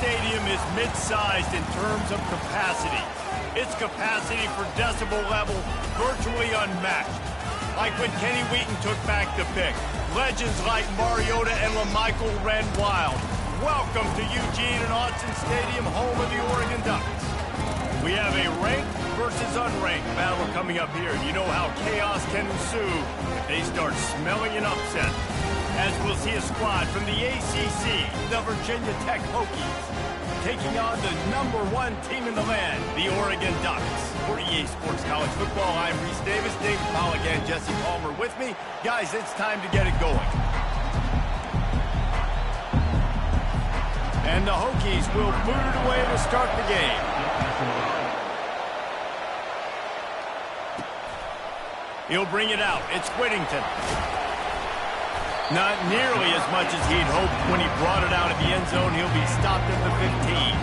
stadium is mid-sized in terms of capacity. Its capacity for decibel level virtually unmatched. Like when Kenny Wheaton took back the pick. Legends like Mariota and LaMichael ran wild. Welcome to Eugene and Autzen Stadium, home of the Oregon Ducks. We have a ranked versus unranked battle coming up here. You know how chaos can ensue if they start smelling an upset. As we'll see a squad from the ACC, the Virginia Tech Hokies, taking on the #1 team in the land, the Oregon Ducks. For EA Sports College Football, I'm Reese Davis, David Pollack, and Jesse Palmer with me. Guys, it's time to get it going. And the Hokies will boot it away to start the game. He'll bring it out. It's Whittington. Not nearly as much as he'd hoped when he brought it out of the end zone. He'll be stopped at the 15.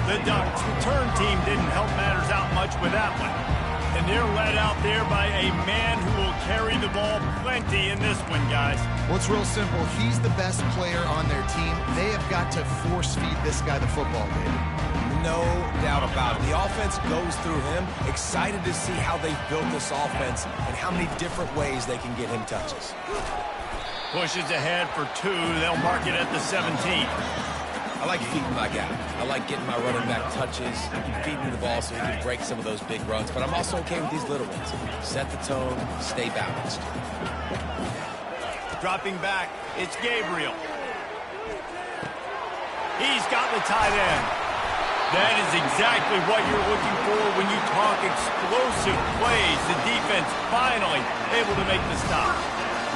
The Ducks return team didn't help matters out much with that one. And they're led out there by a man who will carry the ball plenty in this one, guys. Well, it's real simple. He's the best player on their team. They have got to force-feed this guy the football, David. No doubt about it. The offense goes through him. Excited to see how they've built this offense and how many different ways they can get him touches. Pushes ahead for 2. They'll mark it at the 17. I like feeding my guy. I like getting my running back touches, feeding the ball so he can break some of those big runs. But I'm also okay with these little ones. Set the tone, stay balanced. Dropping back, it's Gabriel. He's got the tight end. That is exactly what you're looking for when you talk explosive plays. The defense finally able to make the stop.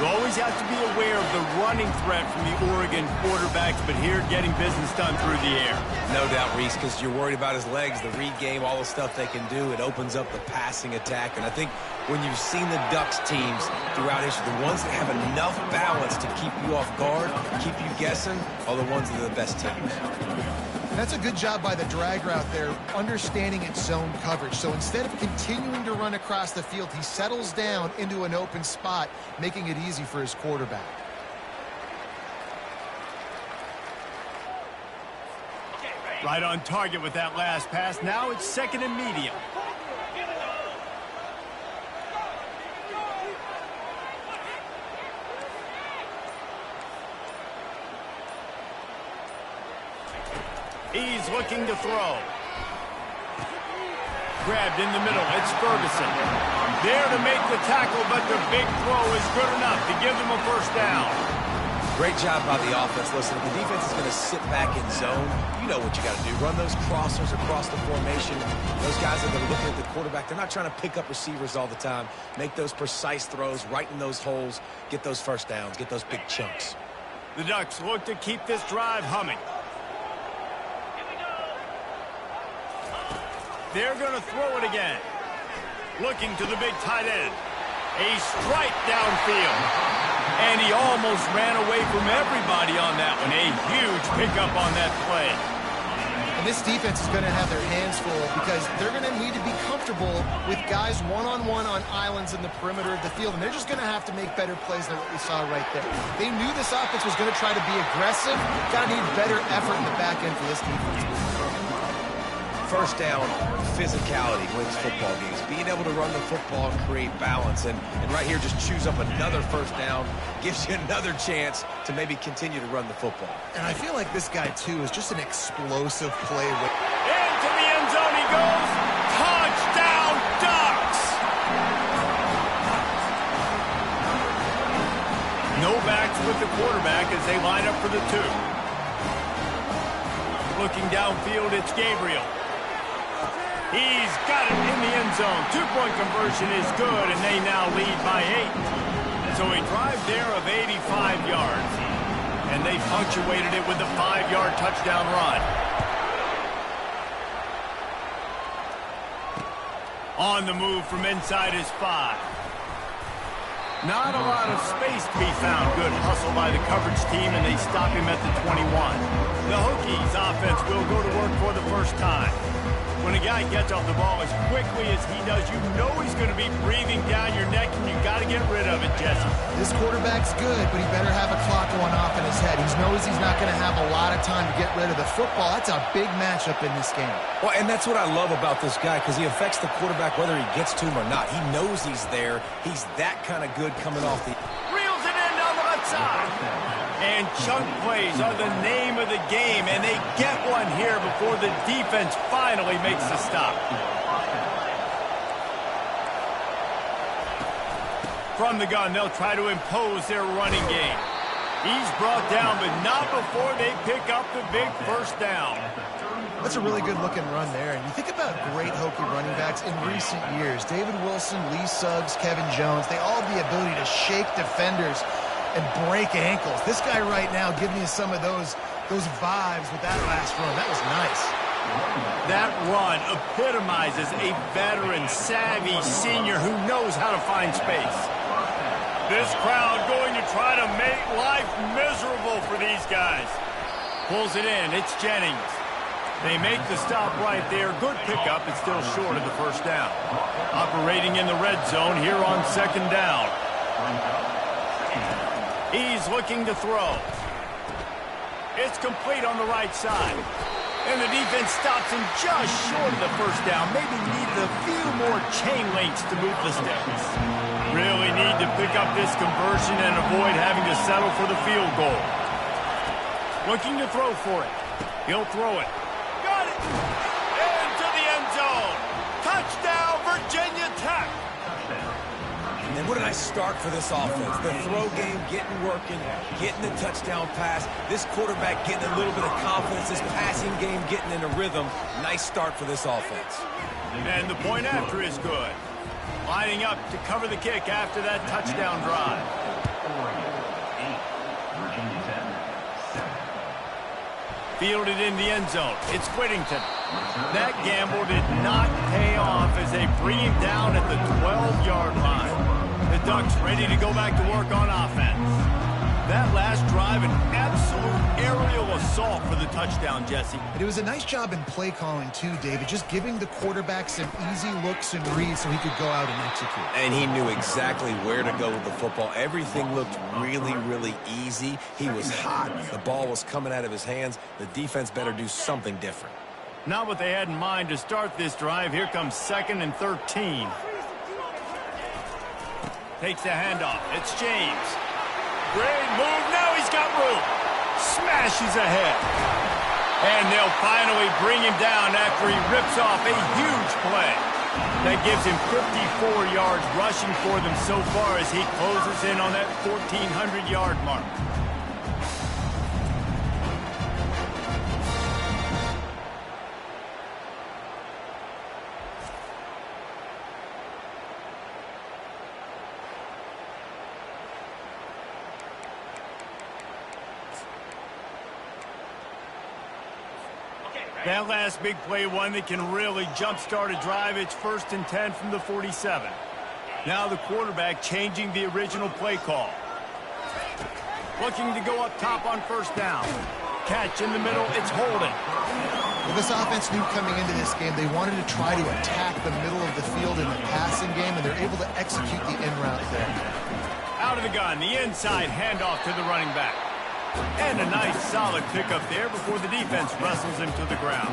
You always have to be aware of the running threat from the Oregon quarterbacks, but here getting business done through the air. No doubt, Reese, because you're worried about his legs, the read game, all the stuff they can do. It opens up the passing attack. And I think when you've seen the Ducks teams throughout history, the ones that have enough balance to keep you off guard, keep you guessing, are the ones that are the best teams. That's a good job by the drag route there, understanding its zone coverage. So instead of continuing to run across the field, he settles down into an open spot, making it easy for his quarterback. Right on target with that last pass. Now it's 2nd and medium. He's looking to throw. Grabbed in the middle. It's Ferguson. There to make the tackle, but the big throw is good enough to give them a first down. Great job by the offense. Listen, if the defense is going to sit back in zone, you know what you got to do. Run those crossers across the formation. Those guys that are looking at the quarterback, they're not trying to pick up receivers all the time. Make those precise throws, right in those holes, get those first downs, get those big chunks. The Ducks look to keep this drive humming. They're going to throw it again. Looking to the big tight end. A strike downfield. And he almost ran away from everybody on that one. A huge pickup on that play. And this defense is going to have their hands full because they're going to need to be comfortable with guys one-on-one on islands in the perimeter of the field. And they're just going to have to make better plays than what we saw right there. They knew this offense was going to try to be aggressive. Got to need better effort in the back end for this defense. First down, physicality wins football games. Being able to run the football and create balance. And right here, just choose up another first down. Gives you another chance to maybe continue to run the football. And I feel like this guy, too, is just an explosive play. Into the end zone he goes. Touchdown, Ducks! No backs with the quarterback as they line up for the 2. Looking downfield, it's Gabriel. He's got it in the end zone. 2-point conversion is good, and they now lead by 8. So a drive there of 85 yards. And they punctuated it with a 5-yard touchdown run. On the move from inside his 5. Not a lot of space to be found. Good hustle by the coverage team, and they stop him at the 21. The Hokies offense will go to work for the first time. When a guy gets off the ball as quickly as he does, you know he's going to be breathing down your neck, and you got to get rid of it, Jesse. This quarterback's good, but he better have a clock going off in his head. He knows he's not going to have a lot of time to get rid of the football. That's a big matchup in this game. Well, and that's what I love about this guy, because he affects the quarterback whether he gets to him or not. He knows he's there. He's that kind of good coming off the... Reels it in on the left side. And chunk plays are the name of the game, and they get one here before the defense finally makes the stop. From the gun, they'll try to impose their running game. He's brought down, but not before they pick up the big first down. That's a really good-looking run there. And you think about great Hokie running backs in recent years. David Wilson, Lee Suggs, Kevin Jones, they all have the ability to shake defenders and break ankles. This guy right now giving you some of those vibes with that last run. That was nice. That run epitomizes a veteran, savvy senior who knows how to find space. This crowd going to try to make life miserable for these guys. Pulls it in. It's Jennings. They make the stop right there. Good pickup. It's still short of the first down. Operating in the red zone here on second down. He's looking to throw. It's complete on the right side. And the defense stops him just short of the first down. Maybe needed a few more chain links to move the sticks. Really need to pick up this conversion and avoid having to settle for the field goal. Looking to throw for it. He'll throw it. Got it! Into the end zone. Touchdown, Virginia Tech. And what a nice start for this offense. The throw game getting working, getting the touchdown pass. This quarterback getting a little bit of confidence. This passing game getting in a rhythm. Nice start for this offense. And the point after is good. Lining up to cover the kick after that touchdown drive. Fielded in the end zone. It's Whittington. That gamble did not pay off as they bring him down at the 12-yard line. The Ducks ready to go back to work on offense. That last drive, an absolute aerial assault for the touchdown, Jesse. It was a nice job in play calling, too, David, just giving the quarterback some easy looks and reads so he could go out and execute. And he knew exactly where to go with the football. Everything looked really, really easy. He was hot. The ball was coming out of his hands. The defense better do something different. Not what they had in mind to start this drive. Here comes 2nd and 13. Takes the handoff. It's James. Great move. Now he's got room. Smashes ahead. And they'll finally bring him down after he rips off a huge play. That gives him 54 yards rushing for them so far as he closes in on that 1,400-yard mark. That last big play, one that can really jumpstart a drive. It's 1st and 10 from the 47. Now the quarterback changing the original play call. Looking to go up top on first down. Catch in the middle, it's holding. Well, this offense knew coming into this game they wanted to try to attack the middle of the field in the passing game, and they're able to execute the in route there. Out of the gun, the inside handoff to the running back. And a nice solid pickup there before the defense wrestles him to the ground.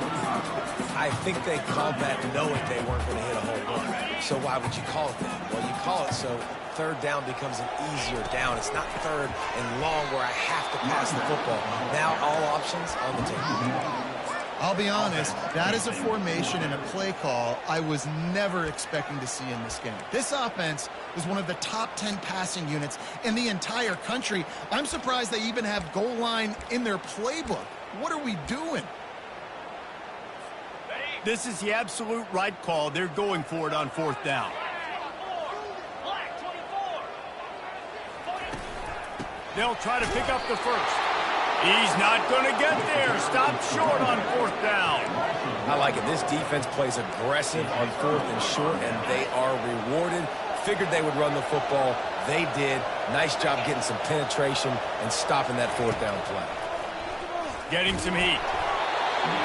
I think they called that knowing they weren't going to hit a home run. So why would you call it that? Well, you call it so third down becomes an easier down. It's not third and long where I have to pass the football. Now all options on the table. I'll be honest, that is a formation and a play call I was never expecting to see in this game. This offense is one of the top 10 passing units in the entire country. I'm surprised they even have goal line in their playbook. What are we doing? This is the absolute right call. They're going for it on 4th down. They'll try to pick up the first. He's not going to get there. Stopped short on 4th down. I like it. This defense plays aggressive on 4th and short, and they are rewarded. Figured they would run the football. They did. Nice job getting some penetration and stopping that 4th down play. Getting some heat.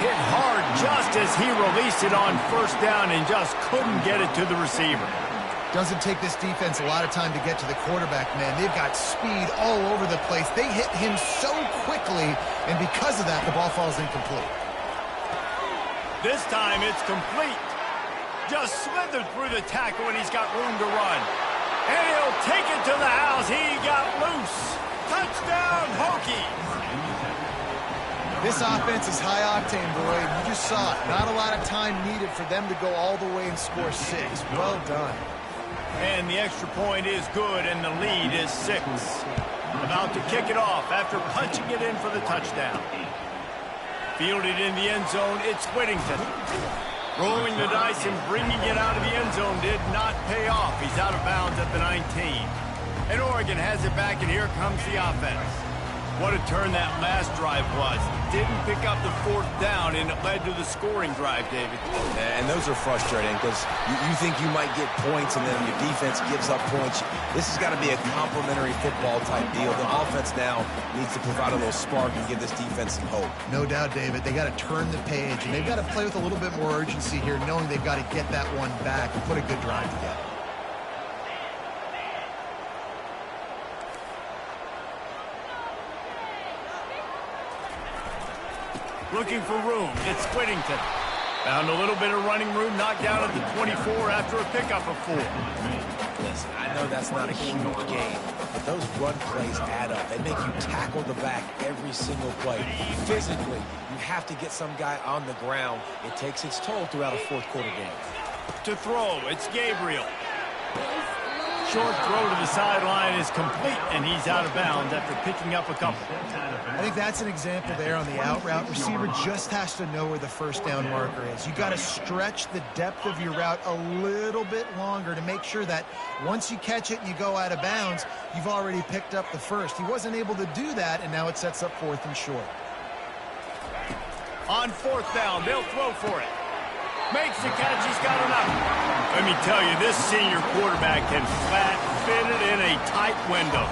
Hit hard just as he released it on first down and just couldn't get it to the receiver. Doesn't take this defense a lot of time to get to the quarterback, man. They've got speed all over the place. They hit him so quickly, and because of that, the ball falls incomplete. This time it's complete. Just slithered through the tackle, and he's got room to run. And he'll take it to the house. He got loose. Touchdown, Hokies. This offense is high octane, boy. You just saw it. Not a lot of time needed for them to go all the way and score 6. Well done. And the extra point is good, and the lead is 6. About to kick it off after punching it in for the touchdown. Fielded in the end zone, it's Whittington. Rolling the dice and bringing it out of the end zone did not pay off. He's out of bounds at the 19. And Oregon has it back, and here comes the offense. What a turn that last drive was. Didn't pick up the 4th down, and it led to the scoring drive, David. And those are frustrating because you think you might get points, and then your defense gives up points. This has got to be a complimentary football type deal. The offense now needs to provide a little spark and give this defense some hope. No doubt, David. They got to turn the page, and they've got to play with a little bit more urgency here, knowing they've got to get that one back and put a good drive together. Looking for room, it's Whittington. Found a little bit of running room, knocked down at the 24 after a pickup of 4. Listen, I know that's not a huge game, but those run plays add up. They make you tackle the back every single play. Physically, you have to get some guy on the ground. It takes its toll throughout a 4th quarter game. To throw, it's Gabriel. Short throw to the sideline is complete, and he's out of bounds after picking up a couple. I think that's an example there on the out route. Receiver just has to know where the first down marker is. You got to stretch the depth of your route a little bit longer to make sure that once you catch it and you go out of bounds, you've already picked up the first. He wasn't able to do that, and now it sets up 4th and short. On 4th down, they'll throw for it. Makes the catch, he's got enough. Let me tell you, this senior quarterback can flat fit it in a tight window.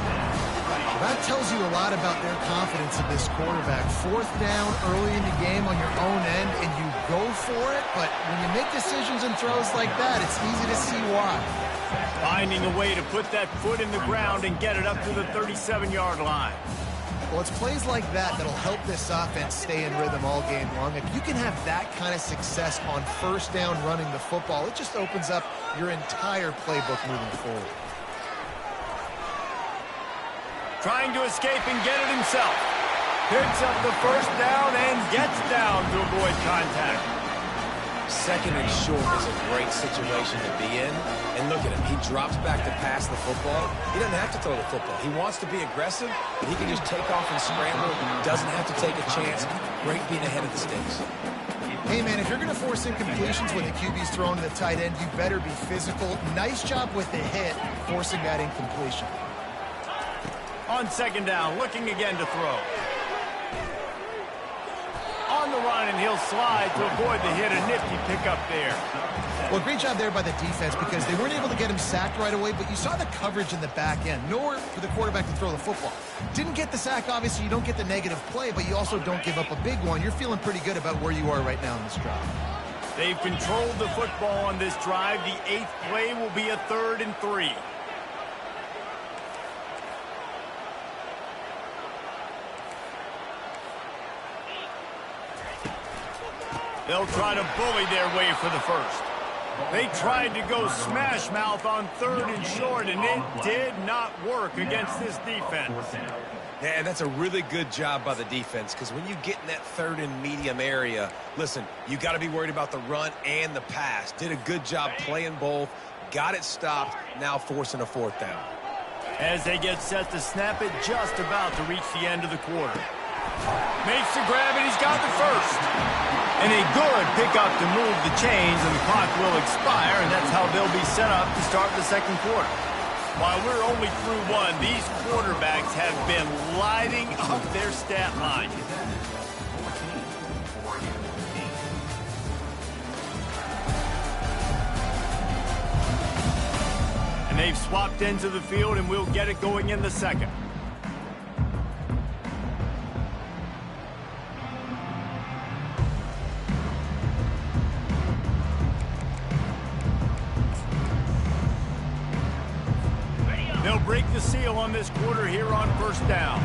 That tells you a lot about their confidence in this quarterback. 4th down early in the game on your own end, and you go for it, but when you make decisions and throws like that, it's easy to see why. Finding a way to put that foot in the ground and get it up to the 37-yard line. Well, it's plays like that that'll help this offense stay in rhythm all game long. If you can have that kind of success on 1st down running the football, it just opens up your entire playbook moving forward. Trying to escape and get it himself. Picks up the 1st down and gets down to avoid contact. 2nd and short is a great situation to be in. And look at him. He drops back to pass the football. He doesn't have to throw the football. He wants to be aggressive, but he can just take off and scramble. Doesn't have to take a chance. Great being ahead of the sticks. Hey, man, if you're going to force incompletions when the QB's throwing to the tight end, you better be physical. Nice job with the hit, forcing that incompletion. On 2nd down, looking again to throw. On the run, and he'll slide to avoid the hit. A nifty pickup there. Well, great job there by the defense because they weren't able to get him sacked right away, but you saw the coverage in the back end. Nowhere for the quarterback to throw the football. Didn't get the sack, obviously. You don't get the negative play, but you also don't give up a big one. You're feeling pretty good about where you are right now in this drive. They've controlled the football on this drive. The 8th play will be a 3rd and 3. They'll try to bully their way for the 1st. They tried to go smash mouth on 3rd and short, and it did not work against this defense. Yeah, that's a really good job by the defense because when you get in that 3rd and medium area, listen, you got to be worried about the run and the pass. Did a good job playing both, got it stopped, now forcing a 4th down. As they get set to snap it, just about to reach the end of the quarter. Makes the grab, and he's got the 1st. And a good pickup to move the chains, and the clock will expire, and that's how they'll be set up to start the 2nd quarter. While we're only through 1, these quarterbacks have been lighting up their stat line. And they've swapped ends of the field, and we'll get it going in the 2nd. the seal on this quarter here on first down.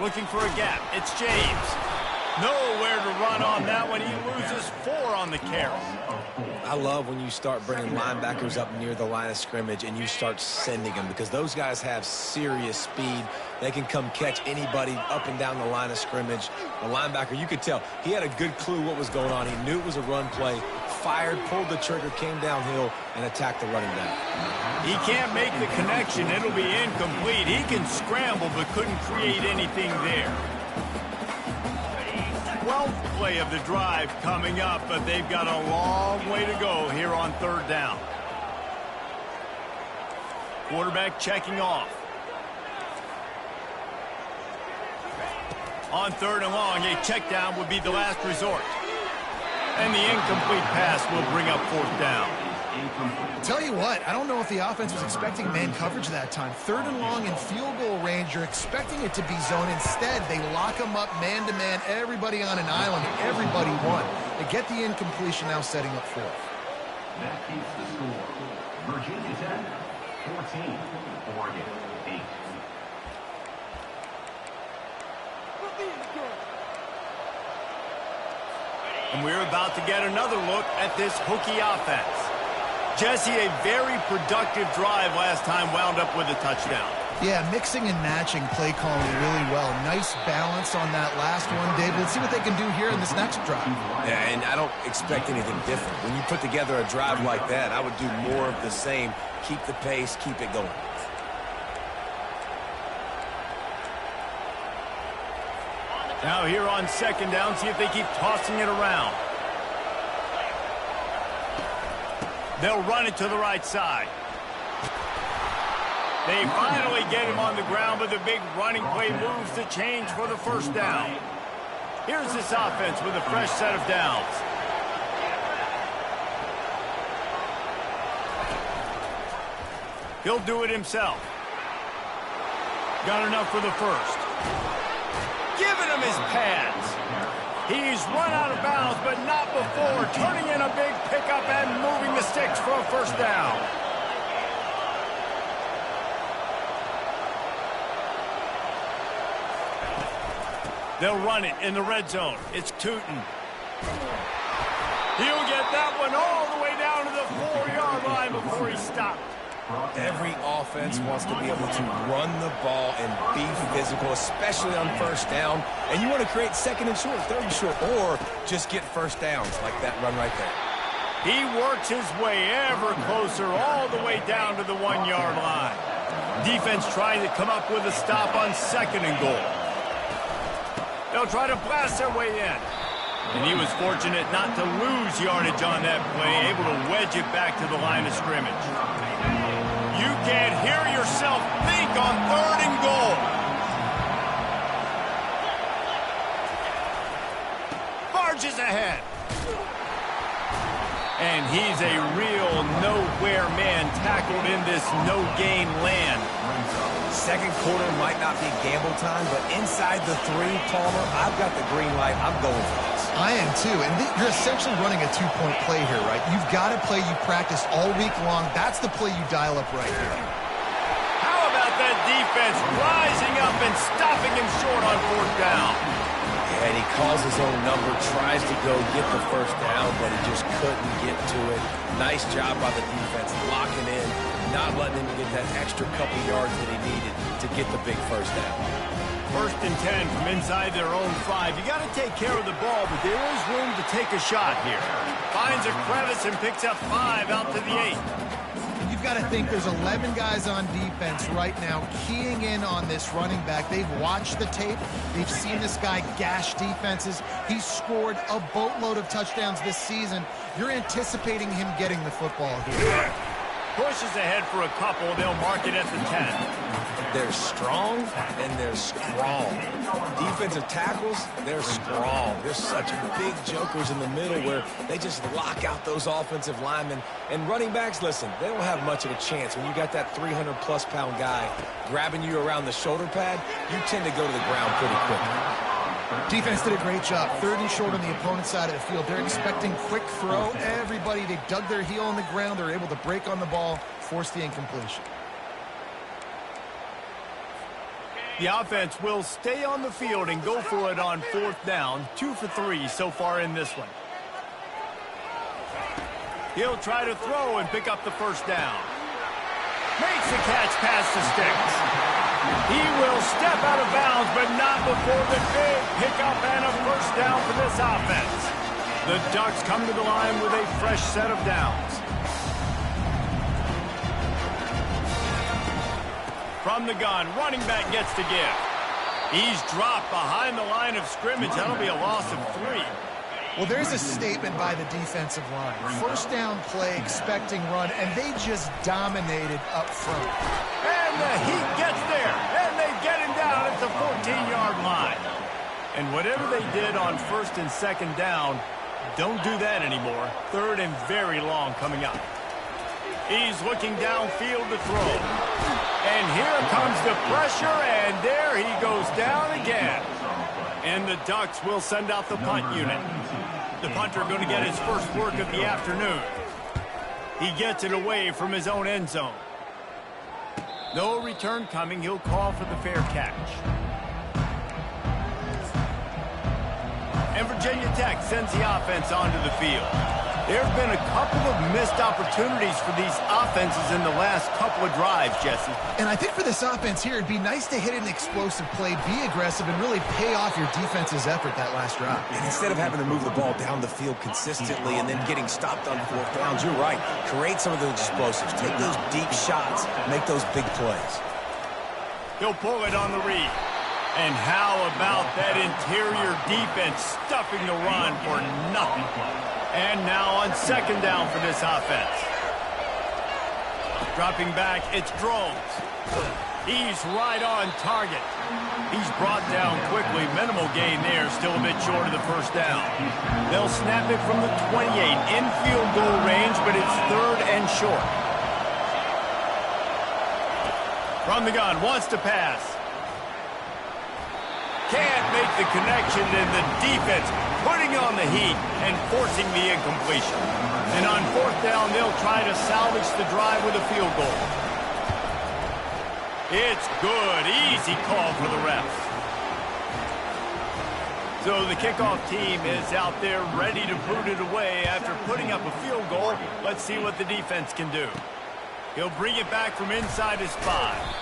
Looking for a gap. It's James. Nowhere to run on that one. He loses 4 on the carry. I love when you start bringing linebackers up near the line of scrimmage and you start sending them, because those guys have serious speed. They can come catch anybody up and down the line of scrimmage. The linebacker, you could tell, he had a good clue what was going on. He knew it was a run play, fired, pulled the trigger, came downhill, and attacked the running back. He can't make the connection. It'll be incomplete. He can scramble but couldn't create anything there. 12th play of the drive coming up, but they've got a long way to go here on third down. Quarterback checking off. On third and long, a check down would be the last resort. And the incomplete pass will bring up fourth down. Tell you what, I don't know if the offense was expecting man coverage that time. Third and long in field goal range, you're expecting it to be zone. Instead, they lock them up man-to-man, everybody on an island, everybody won. They get the incompletion, now setting up fourth. That keeps the score. Virginia Tech, 14, Oregon, 8. And we're about to get another look at this Hokie offense. Jesse, a very productive drive last time, wound up with a touchdown. Yeah, mixing and matching play calling really well. Nice balance on that last one, David. Let's see what they can do here in this next drive. Yeah, and I don't expect anything different. When you put together a drive like that, I would do more of the same. Keep the pace, keep it going. Now here on second down, see if they keep tossing it around. They'll run it to the right side. They finally get him on the ground, but the big running play moves the change for the first down. Here's this offense with a fresh set of downs. He'll do it himself. Got enough for the first. Giving him his pads. He's run out of bounds, but not before. Turning in a big pickup and moving the sticks for a first down. They'll run it in the red zone. It's Tootin. He'll get that one all the way down to the 4-yard line before he stopped. Every offense wants to be able to run the ball and be physical, especially on first down. And you want to create second and short, third and short, or just get first downs like that run right there. He works his way ever closer all the way down to the 1-yard line. Defense trying to come up with a stop on second and goal. They'll try to blast their way in. And he was fortunate not to lose yardage on that play, able to wedge it back to the line of scrimmage. You can't hear yourself think on third and goal. Barges ahead. And he's a real nowhere man tackled in this no-gain land. Second quarter might not be gamble time, but inside the 3, Palmer, I've got the green light. I'm going for this. I am too, and you're essentially running a 2-point play here, right? You've got a play you practice all week long. That's the play you dial up right here. How about that defense rising up and stopping him short on fourth down? And he calls his own number, tries to go get the first down, but he just couldn't get to it. Nice job by the defense, locking in, not letting him get that extra couple yards that he needed to get the big first down. First and 10 from inside their own 5. You got to take care of the ball, but there is room to take a shot here. Finds a crevice and picks up 5 out to the 8. You've got to think there's 11 guys on defense right now keying in on this running back. They've watched the tape. They've seen this guy gash defenses. He's scored a boatload of touchdowns this season. You're anticipating him getting the football here. Pushes ahead for a couple. They'll mark it at the 10. They're strong and they're strong. Defensive tackles, they're strong. They're such big jokers in the middle where they just lock out those offensive linemen. And running backs, listen, they don't have much of a chance. When you got that 300-plus pound guy grabbing you around the shoulder pad, you tend to go to the ground pretty quickly. Defense did a great job. 30 short on the opponent's side of the field. They're expecting quick throw. Everybody, they dug their heel on the ground. They're able to break on the ball, force the incompletion. The offense will stay on the field and go for it on 4th down. 2 for 3 so far in this one. He'll try to throw and pick up the first down. Makes the catch past the sticks. He will step out of bounds, but not before the big pickup and a first down for this offense. The Ducks come to the line with a fresh set of downs. From the gun, running back gets to give. He's dropped behind the line of scrimmage. That'll be a loss of 3. Well, there's a statement by the defensive line. First down play, expecting run, and they just dominated up front. And the Heat gets there, and they get him down at the 14-yard line. And whatever they did on 1st and 2nd down, don't do that anymore. 3rd and very long coming up. He's looking downfield to throw. And here comes the pressure, and there he goes down again. And the Ducks will send out the punt unit. The punter going to get his first work of the afternoon. He gets it away from his own end zone. No return coming. He'll call for the fair catch. And Virginia Tech sends the offense onto the field. There have been a couple of missed opportunities for these offenses in the last couple of drives, Jesse. And I think for this offense here, it'd be nice to hit an explosive play, be aggressive, and really pay off your defense's effort that last drive. And instead of having to move the ball down the field consistently and then getting stopped on 4th downs, you're right. Create some of those explosives. Take those deep shots. Make those big plays. He'll pull it on the read. And how about that interior defense stuffing the run for nothing? And now on 2nd down for this offense. Dropping back, it's Drones. He's right on target. He's brought down quickly. Minimal gain there, still a bit short of the first down. They'll snap it from the 28 in field goal range, but it's 3rd and short. From the gun, wants to pass. Can't make the connection, and the defense putting on the heat and forcing the incompletion. And on 4th down, they'll try to salvage the drive with a field goal. It's good. Easy call for the refs. So the kickoff team is out there ready to boot it away after putting up a field goal. Let's see what the defense can do. He'll bring it back from inside his 5.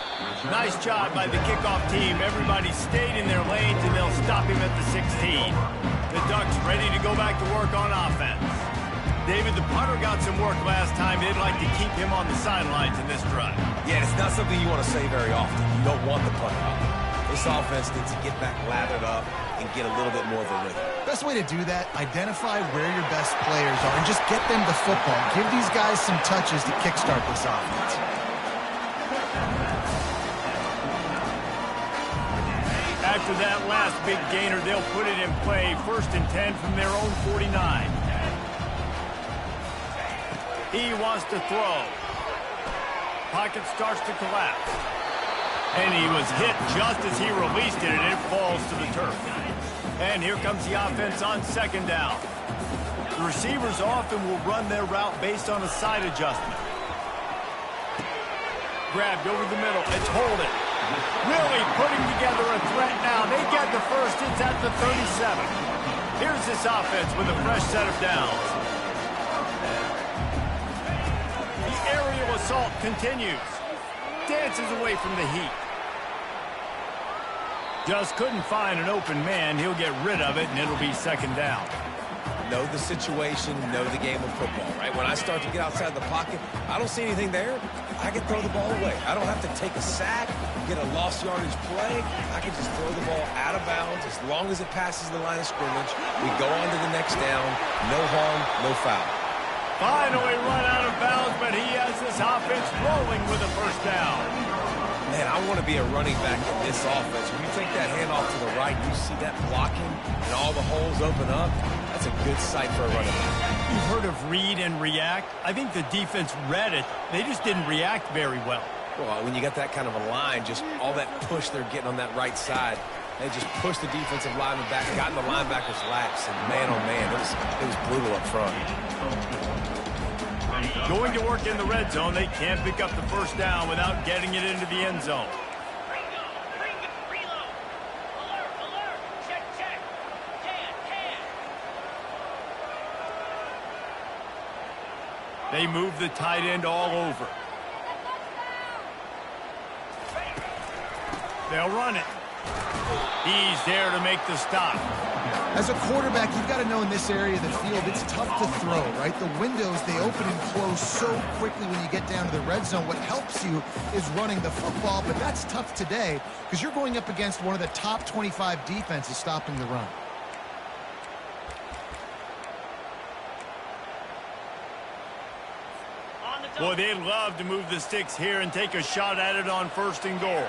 Nice job by the kickoff team. Everybody stayed in their lanes, and they'll stop him at the 16. The Ducks ready to go back to work on offense. David, the punter got some work last time. They'd like to keep him on the sidelines in this drive. Yeah, it's not something you want to say very often. You don't want the punter out there. This offense needs to get back lathered up and get a little bit more of a rhythm. Best way to do that, identify where your best players are and just get them the football. Give these guys some touches to kickstart this offense. After that last big gainer, they'll put it in play. 1st and 10 from their own 49. He wants to throw. Pocket starts to collapse. And he was hit just as he released it, and it falls to the turf. And here comes the offense on 2nd down. The receivers often will run their route based on a side adjustment. Grabbed over the middle. It's Holden. Really putting together a threat now. They get the first. It's at the 37. Here's this offense with a fresh set of downs. The aerial assault continues. Dances away from the heat. Just couldn't find an open man. He'll get rid of it, and it'll be 2nd down. Know the situation, know the game of football, right? When I start to get outside the pocket, I don't see anything there, I can throw the ball away. I don't have to take a sack, get a lost yardage play. I can just throw the ball out of bounds as long as it passes the line of scrimmage. We go on to the next down. No harm, no foul. Finally run out of bounds, but he has this offense rolling with a first down. Man, I want to be a running back in this offense. When you take that handoff to the right, you see that blocking and all the holes open up. That's a good sight for a running back. You've heard of read and react. I think the defense read it. They just didn't react very well. Well, when you got that kind of a line, just all that push they're getting on that right side, They just pushed the defensive lineman back, got in the linebacker's laps, and man, oh man, it was brutal up front. Going to work in the red zone, they can't pick up the first down without getting it into the end zone. They move the tight end all over. They'll run it. He's there to make the stop. As a quarterback, you've got to know in this area of the field, it's tough to throw, right? The windows, they open and close so quickly when you get down to the red zone. What helps you is running the football, but that's tough today because you're going up against one of the top 25 defenses stopping the run. Boy, they'd love to move the sticks here and take a shot at it on 1st and goal.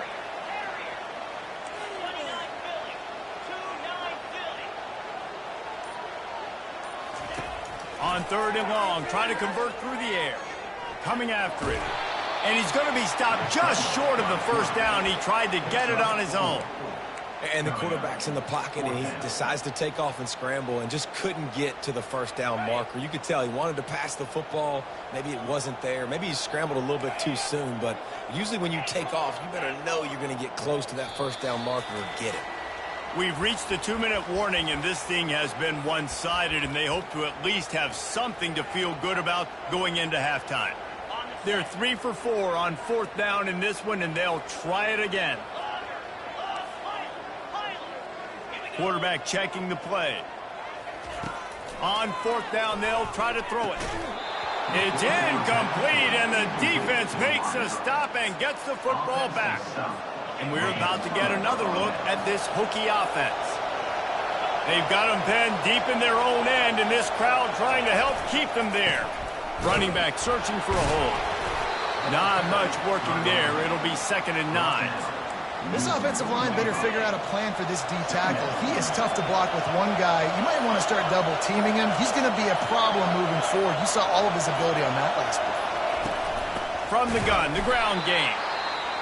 On 3rd and long, trying to convert through the air. Coming after it. And he's going to be stopped just short of the first down. He tried to get it on his own. And the quarterback's in the pocket, and he decides to take off and scramble and just couldn't get to the first down marker. You could tell he wanted to pass the football. Maybe it wasn't there. Maybe he scrambled a little bit too soon. But usually when you take off, you better know you're going to get close to that first down marker and get it. We've reached the 2-minute warning, and this thing has been one-sided, and they hope to at least have something to feel good about going into halftime. They're 3 for 4 on 4th down in this one, and they'll try it again. Quarterback checking the play. On 4th down, they'll try to throw it. It's incomplete, and the defense makes a stop and gets the football back. And we're about to get another look at this Hokie offense. They've got them pinned deep in their own end, and this crowd trying to help keep them there. Running back searching for a hole. Not much working there. It'll be 2nd and 9. This offensive line better figure out a plan for this D tackle. He is tough to block with one guy. You might want to start double teaming him. He's going to be a problem moving forward. You saw all of his ability on that last play. From the gun, the ground game.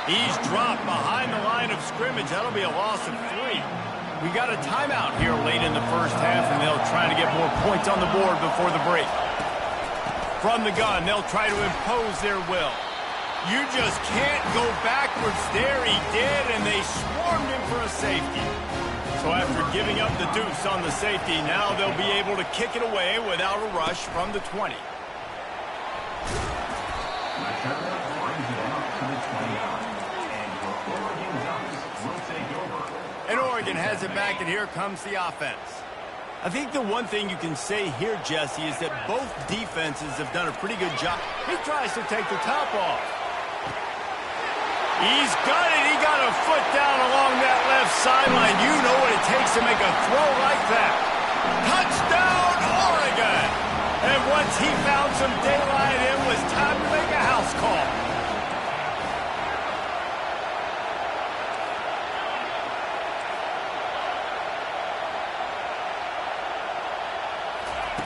He's dropped behind the line of scrimmage. That'll be a loss of 3. We got a timeout here late in the first half, and they'll try to get more points on the board before the break. From the gun, they'll try to impose their will. You just can't go backwards there. He did, and they swarmed him for a safety. So after giving up the deuce on the safety, now they'll be able to kick it away without a rush from the 20. And Oregon has it back, and here comes the offense. I think the one thing you can say here, Jesse, is that both defenses have done a pretty good job. He tries to take the top off. He's got it. He got a foot down along that left sideline. You know what it takes to make a throw like that. Touchdown, Oregon! And once he found some daylight, it was time to make a house call.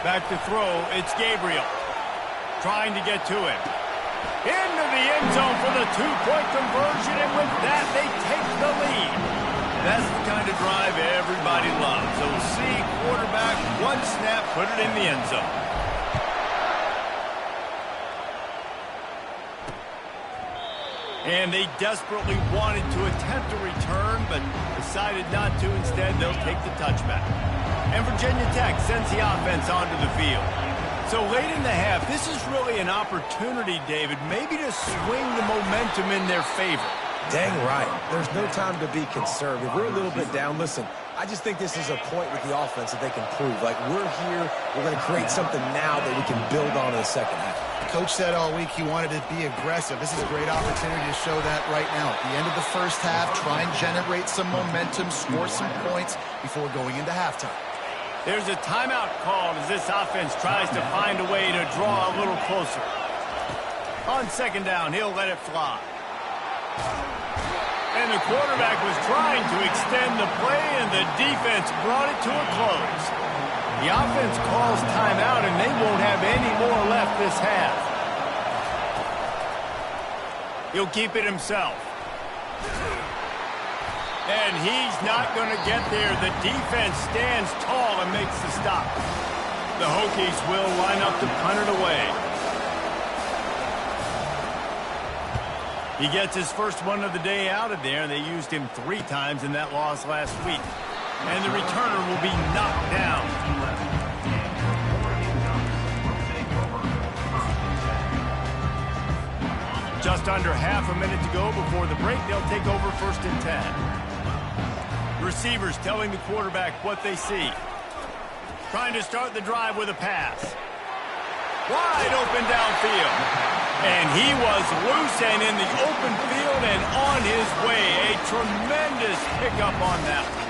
Back to throw, it's Gabriel. Trying to get to him. Into the end zone for the 2-point conversion, and with that, they take the lead. That's the kind of drive everybody loves. OC, quarterback, one snap, put it in the end zone. And they desperately wanted to attempt a return, but decided not to. Instead, they'll take the touchback. And Virginia Tech sends the offense onto the field. So late in the half, this is really an opportunity, David, maybe to swing the momentum in their favor. Dang right. There's no time to be conservative. We're a little bit down. Listen, I just think this is a point with the offense that they can prove. Like, we're here, we're going to create something now that we can build on in the second half. Coach said all week he wanted to be aggressive. This is a great opportunity to show that right now. At the end of the first half, try and generate some momentum, score some points before going into halftime. There's a timeout called as this offense tries to find a way to draw a little closer. On 2nd down, he'll let it fly. And the quarterback was trying to extend the play, and the defense brought it to a close. The offense calls timeout, and they won't have any more left this half. He'll keep it himself. And he's not going to get there. The defense stands tall and makes the stop. The Hokies will line up to punt it away. He gets his first one of the day out of there, and they used him 3 times in that loss last week. And the returner will be knocked down. Just under half a minute to go before the break. They'll take over 1st and 10. Receivers telling the quarterback what they see. Trying to start the drive with a pass. Wide open downfield. And he was loose and in the open field and on his way. A tremendous pickup on that one.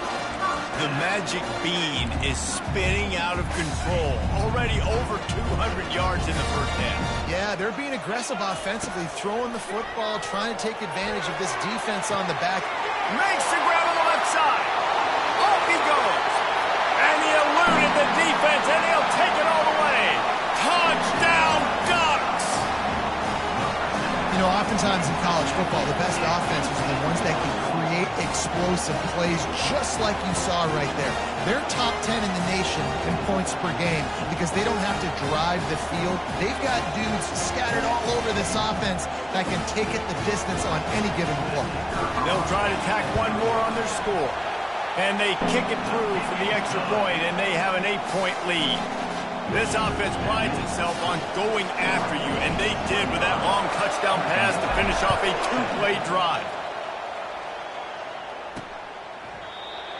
The magic bean is spinning out of control. Already over 200 yards in the first half. Yeah, they're being aggressive offensively, throwing the football, trying to take advantage of this defense on the back. Makes the grab on the left side. Off he goes. And he eluded the defense, and he'll take it all the way. Touchdown, Ducks! You know, oftentimes in college football, the best offenses are the ones that can create explosive plays just like you saw right there. They're top 10 in the nation in points per game because they don't have to drive the field. They've got dudes scattered all over this offense that can take it the distance on any given play. They'll try to tack one more on their score. And they kick it through for the extra point, and they have an 8-point lead. This offense prides itself on going after you, and they did with that long touchdown pass to finish off a 2-play drive.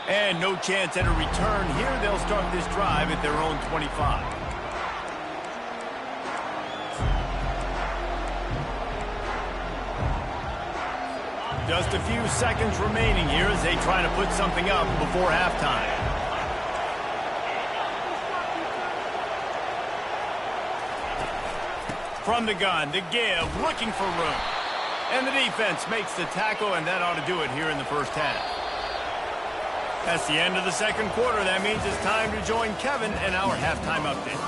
And no chance at a return here. They'll start this drive at their own 25. Just a few seconds remaining here as they try to put something up before halftime. From the gun, the give, looking for room. And the defense makes the tackle, and that ought to do it here in the first half. That's the end of the second quarter. That means it's time to join Kevin and our halftime update.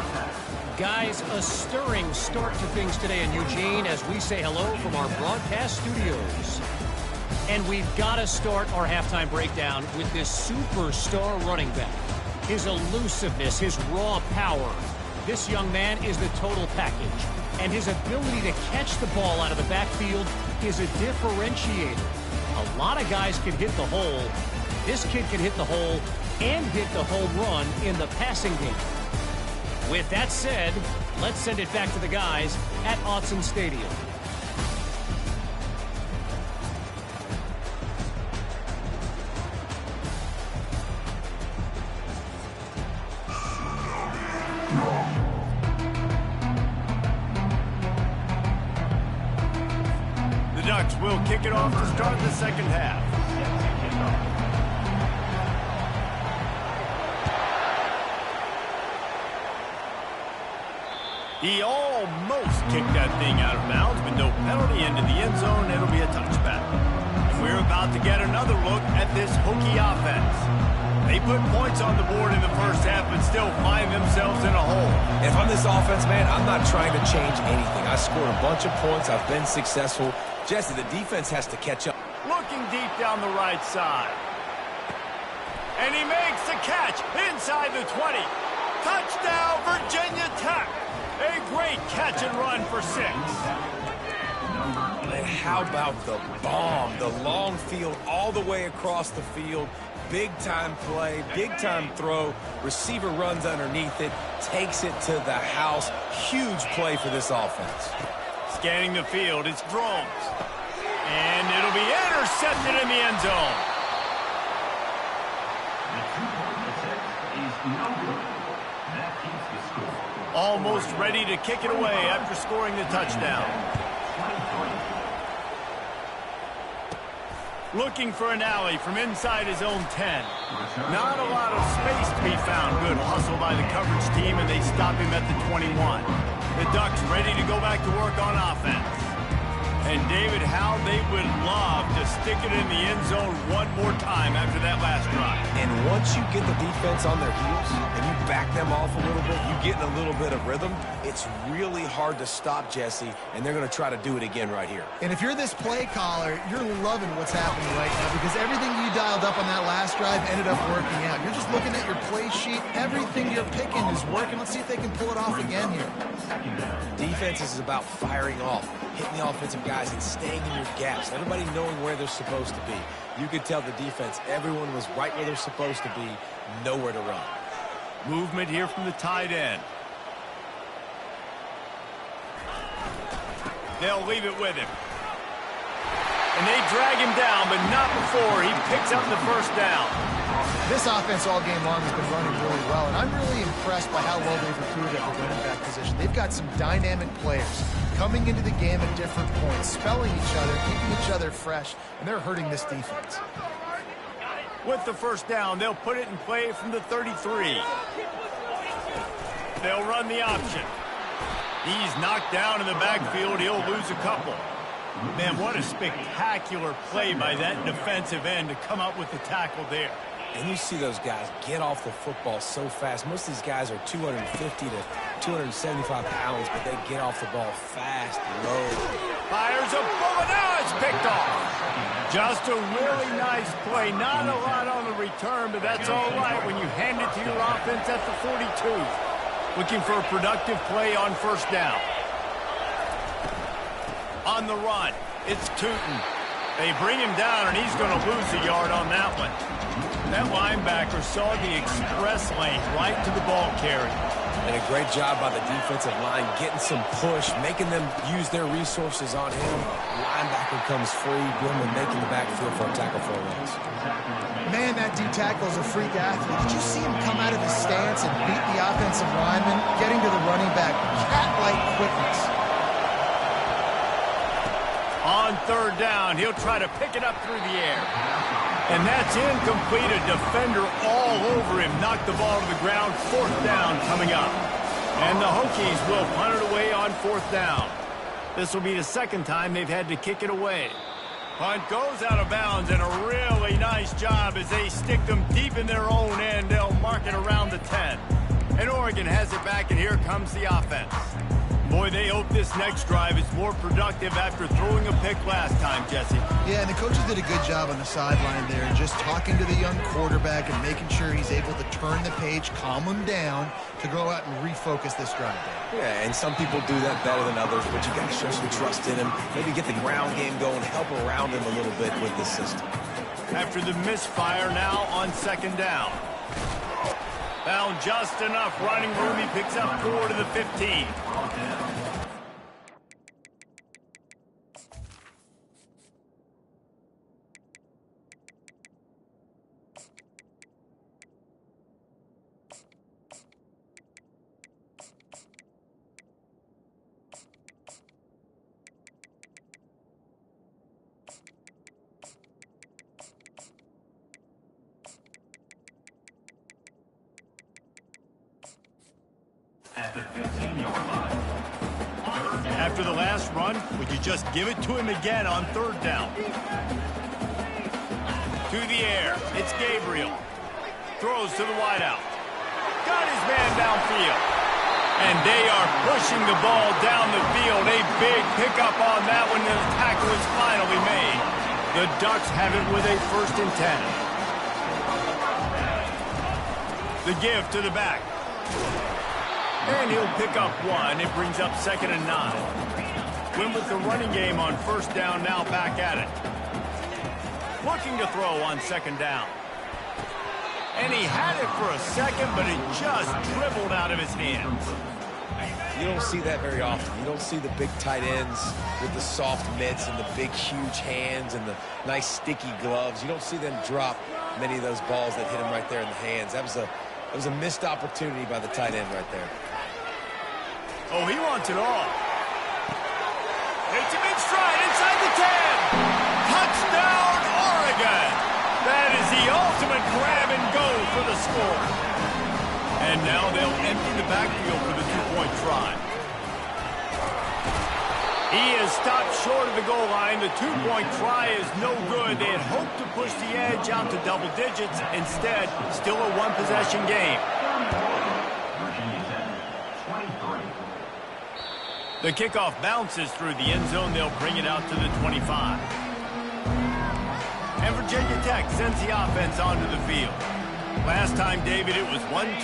Guys, a stirring start to things today in Eugene as we say hello from our broadcast studios. And we've got to start our halftime breakdown with this superstar running back. His elusiveness, his raw power. This young man is the total package. And his ability to catch the ball out of the backfield is a differentiator. A lot of guys can hit the hole. This kid can hit the hole and hit the home run in the passing game. With that said, let's send it back to the guys at Autzen Stadium. The Ducks will kick it off to start the second half. He almost kicked that thing out of bounds, but no penalty into the end zone. It'll be a touchback. We're about to get another look at this Hokie offense. They put points on the board in the first half, but still find themselves in a hole. If I'm this offense, man, I'm not trying to change anything. I scored a bunch of points. I've been successful. Jesse, the defense has to catch up. Looking deep down the right side. And he makes the catch inside the 20. Touchdown, Virginia Tech. A great catch and run for 6. And how about the bomb? The long field all the way across the field. Big-time play, big-time throw. Receiver runs underneath it, takes it to the house. Huge play for this offense. Scanning the field, it's Drones. And it'll be intercepted in the end zone. The 2-point attempt is no good. That keeps the score. Almost ready to kick it away after scoring the touchdown. Looking for an alley from inside his own 10. Not a lot of space to be found. Good hustle by the coverage team, and they stop him at the 21. The Ducks ready to go back to work on offense. And, David, how they would love to stick it in the end zone one more time after that last drive. And once you get the defense on their heels and you back them off a little bit, you get in a little bit of rhythm, it's really hard to stop, Jesse, and they're going to try to do it again right here. And if you're this play caller, you're loving what's happening right now because everything you dialed up on that last drive ended up working out. You're just looking at your play sheet. Everything you're picking is working. Let's see if they can pull it off again here. Defense is about firing off, hitting the offensive guys and staying in your gaps. Everybody knowing where they're supposed to be. You could tell the defense, everyone was right where they're supposed to be, nowhere to run. Movement here from the tight end. They'll leave it with him. And they drag him down, but not before he picks up the first down. This offense all game long has been running really well, and I'm really impressed by how well they've recruited at the running back position. They've got some dynamic players coming into the game at different points, spelling each other, keeping each other fresh, and they're hurting this defense. With the first down, they'll put it in play from the 33. They'll run the option. He's knocked down in the backfield. He'll lose a couple. Man, what a spectacular play by that defensive end to come up with the tackle there. And you see those guys get off the football so fast. Most of these guys are 250 to 275 pounds, but they get off the ball fast, low. Fires a bullet. Now it's picked off. Just a really nice play. Not a lot on the return, but that's all right when you hand it to your offense at the 42. Looking for a productive play on first down. On the run, it's Tootin. They bring him down, and he's going to lose a yard on that one. That linebacker saw the express lane right to the ball carrier. And a great job by the defensive line, getting some push, making them use their resources on him. Linebacker comes free, Gilman making the backfield for a tackle for a loss. Man, that D-tackle is a freak athlete. Did you see him come out of his stance and beat the offensive lineman, getting to the running back? Cat-like quickness. On third down, he'll try to pick it up through the air. And that's incomplete. A defender all over him. Knocked the ball to the ground. Fourth down coming up. And the Hokies will punt it away on fourth down. This will be the second time they've had to kick it away. Punt goes out of bounds, and a really nice job as they stick them deep in their own end. They'll mark it around the 10. And Oregon has it back, and here comes the offense. Boy, they hope this next drive is more productive after throwing a pick last time, Jesse. Yeah, and the coaches did a good job on the sideline there, just talking to the young quarterback and making sure he's able to turn the page, calm him down, to go out and refocus this drive. Yeah, and some people do that better than others, but you got to show some trust in him. Maybe get the ground game going, help around him a little bit with this system. After the misfire, now on second down. Found just enough running room. He picks up 4 to the 15. At the 15-yard line. After the last run, would you just give it to him again on third down? To the air, it's Gabriel. Throws to the wideout. Got his man downfield. And they are pushing the ball down the field. A big pickup on that one, and the tackle is finally made. The Ducks have it with a 1st and 10. The give to the back. And he'll pick up 1. It brings up 2nd and 9. Win with the running game on first down, now back at it. Looking to throw on 2nd down. And he had it for a second, but it just dribbled out of his hands. You don't see that very often. You don't see the big tight ends with the soft mitts and the big, huge hands and the nice, sticky gloves. You don't see them drop many of those balls that hit him right there in the hands. That was a missed opportunity by the tight end right there. Oh, he wants it all. Takes him in stride inside the 10. Touchdown, Oregon. That is the ultimate grab and go for the score. And now they'll empty the backfield for the 2-point try. He is stopped short of the goal line. The two-point try is no good. They had hoped to push the edge out to double digits. Instead, still a one-possession game. The kickoff bounces through the end zone. They'll bring it out to the 25. And Virginia Tech sends the offense onto the field. Last time, David, it was 1-2-3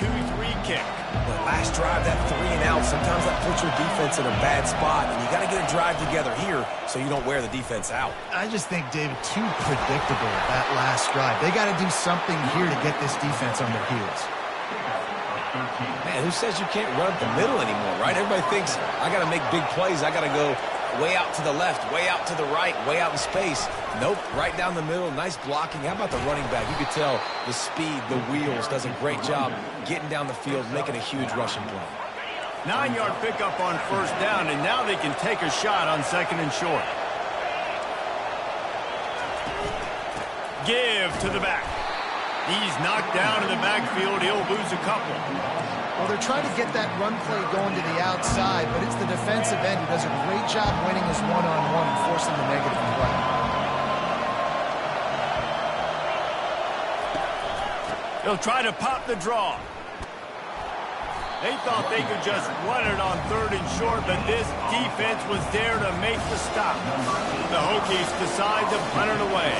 kick. But last drive, that 3 and out, sometimes that puts your defense in a bad spot, and you got to get a drive together here so you don't wear the defense out. I just think, David, too predictable that last drive. They got to do something here to get this defense on their heels. Man, who says you can't run up the middle anymore, right? Everybody thinks, I got to make big plays. I got to go way out to the left, way out to the right, way out in space. Nope, right down the middle. Nice blocking. How about the running back? You could tell the speed, the wheels, does a great job getting down the field, making a huge rushing play. 9-yard pickup on first down, and now they can take a shot on second and short. Give to the back. He's knocked down in the backfield. He'll lose a couple. Well, they're trying to get that run play going to the outside, but it's the defensive end who does a great job winning his one-on-one and forcing the negative play. They'll try to pop the draw. They thought they could just run it on third and short, but this defense was there to make the stop. The Hokies decide to punt it away.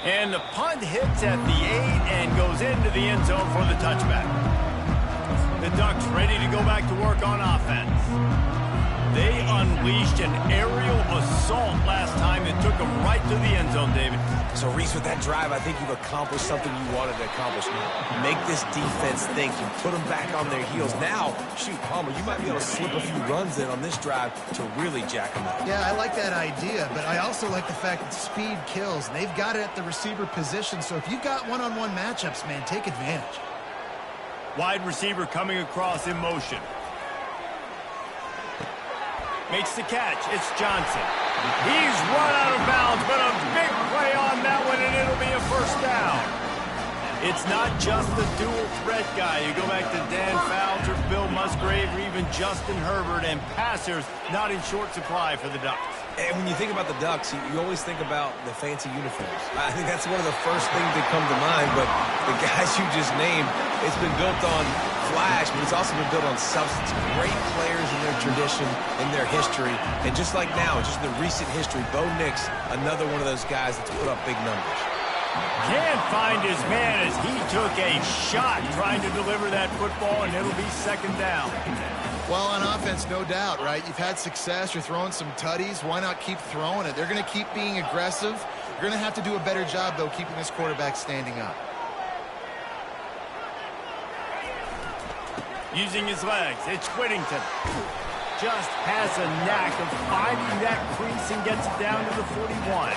And the punt hits at the 8 and goes into the end zone for the touchback. The Ducks ready to go back to work on offense. They unleashed an aerial assault last time that took them right to the end zone, David. So, Reese, with that drive, I think you've accomplished something you wanted to accomplish. Make this defense think. You put them back on their heels. Now, shoot, Palmer, you might be able to slip a few runs in on this drive to really jack them up. Yeah, I like that idea, but I also like the fact that speed kills. They've got it at the receiver position, so if you've got one-on-one matchups, man, take advantage. Wide receiver coming across in motion. Makes the catch. It's Johnson. He's run out of bounds, but a big play on that one, and it'll be a first down. It's not just the dual threat guy. You go back to Dan Fouts or Bill Musgrave or even Justin Herbert, and passers not in short supply for the Ducks. And when you think about the Ducks, you always think about the fancy uniforms. I think that's one of the first things that come to mind, but the guys you just named, it's been built on flash, but it's also been built on substance. Great players in their tradition, in their history, and just like now, just the recent history, Bo Nix, another one of those guys that's put up big numbers. Can't find his man as he took a shot trying to deliver that football, and it'll be second down. Well, on offense, no doubt, right? You've had success. You're throwing some tutties. Why not keep throwing it? They're going to keep being aggressive. You're going to have to do a better job, though, keeping this quarterback standing up. Using his legs, it's Whittington. Just has a knack of finding that crease and gets it down to the 41.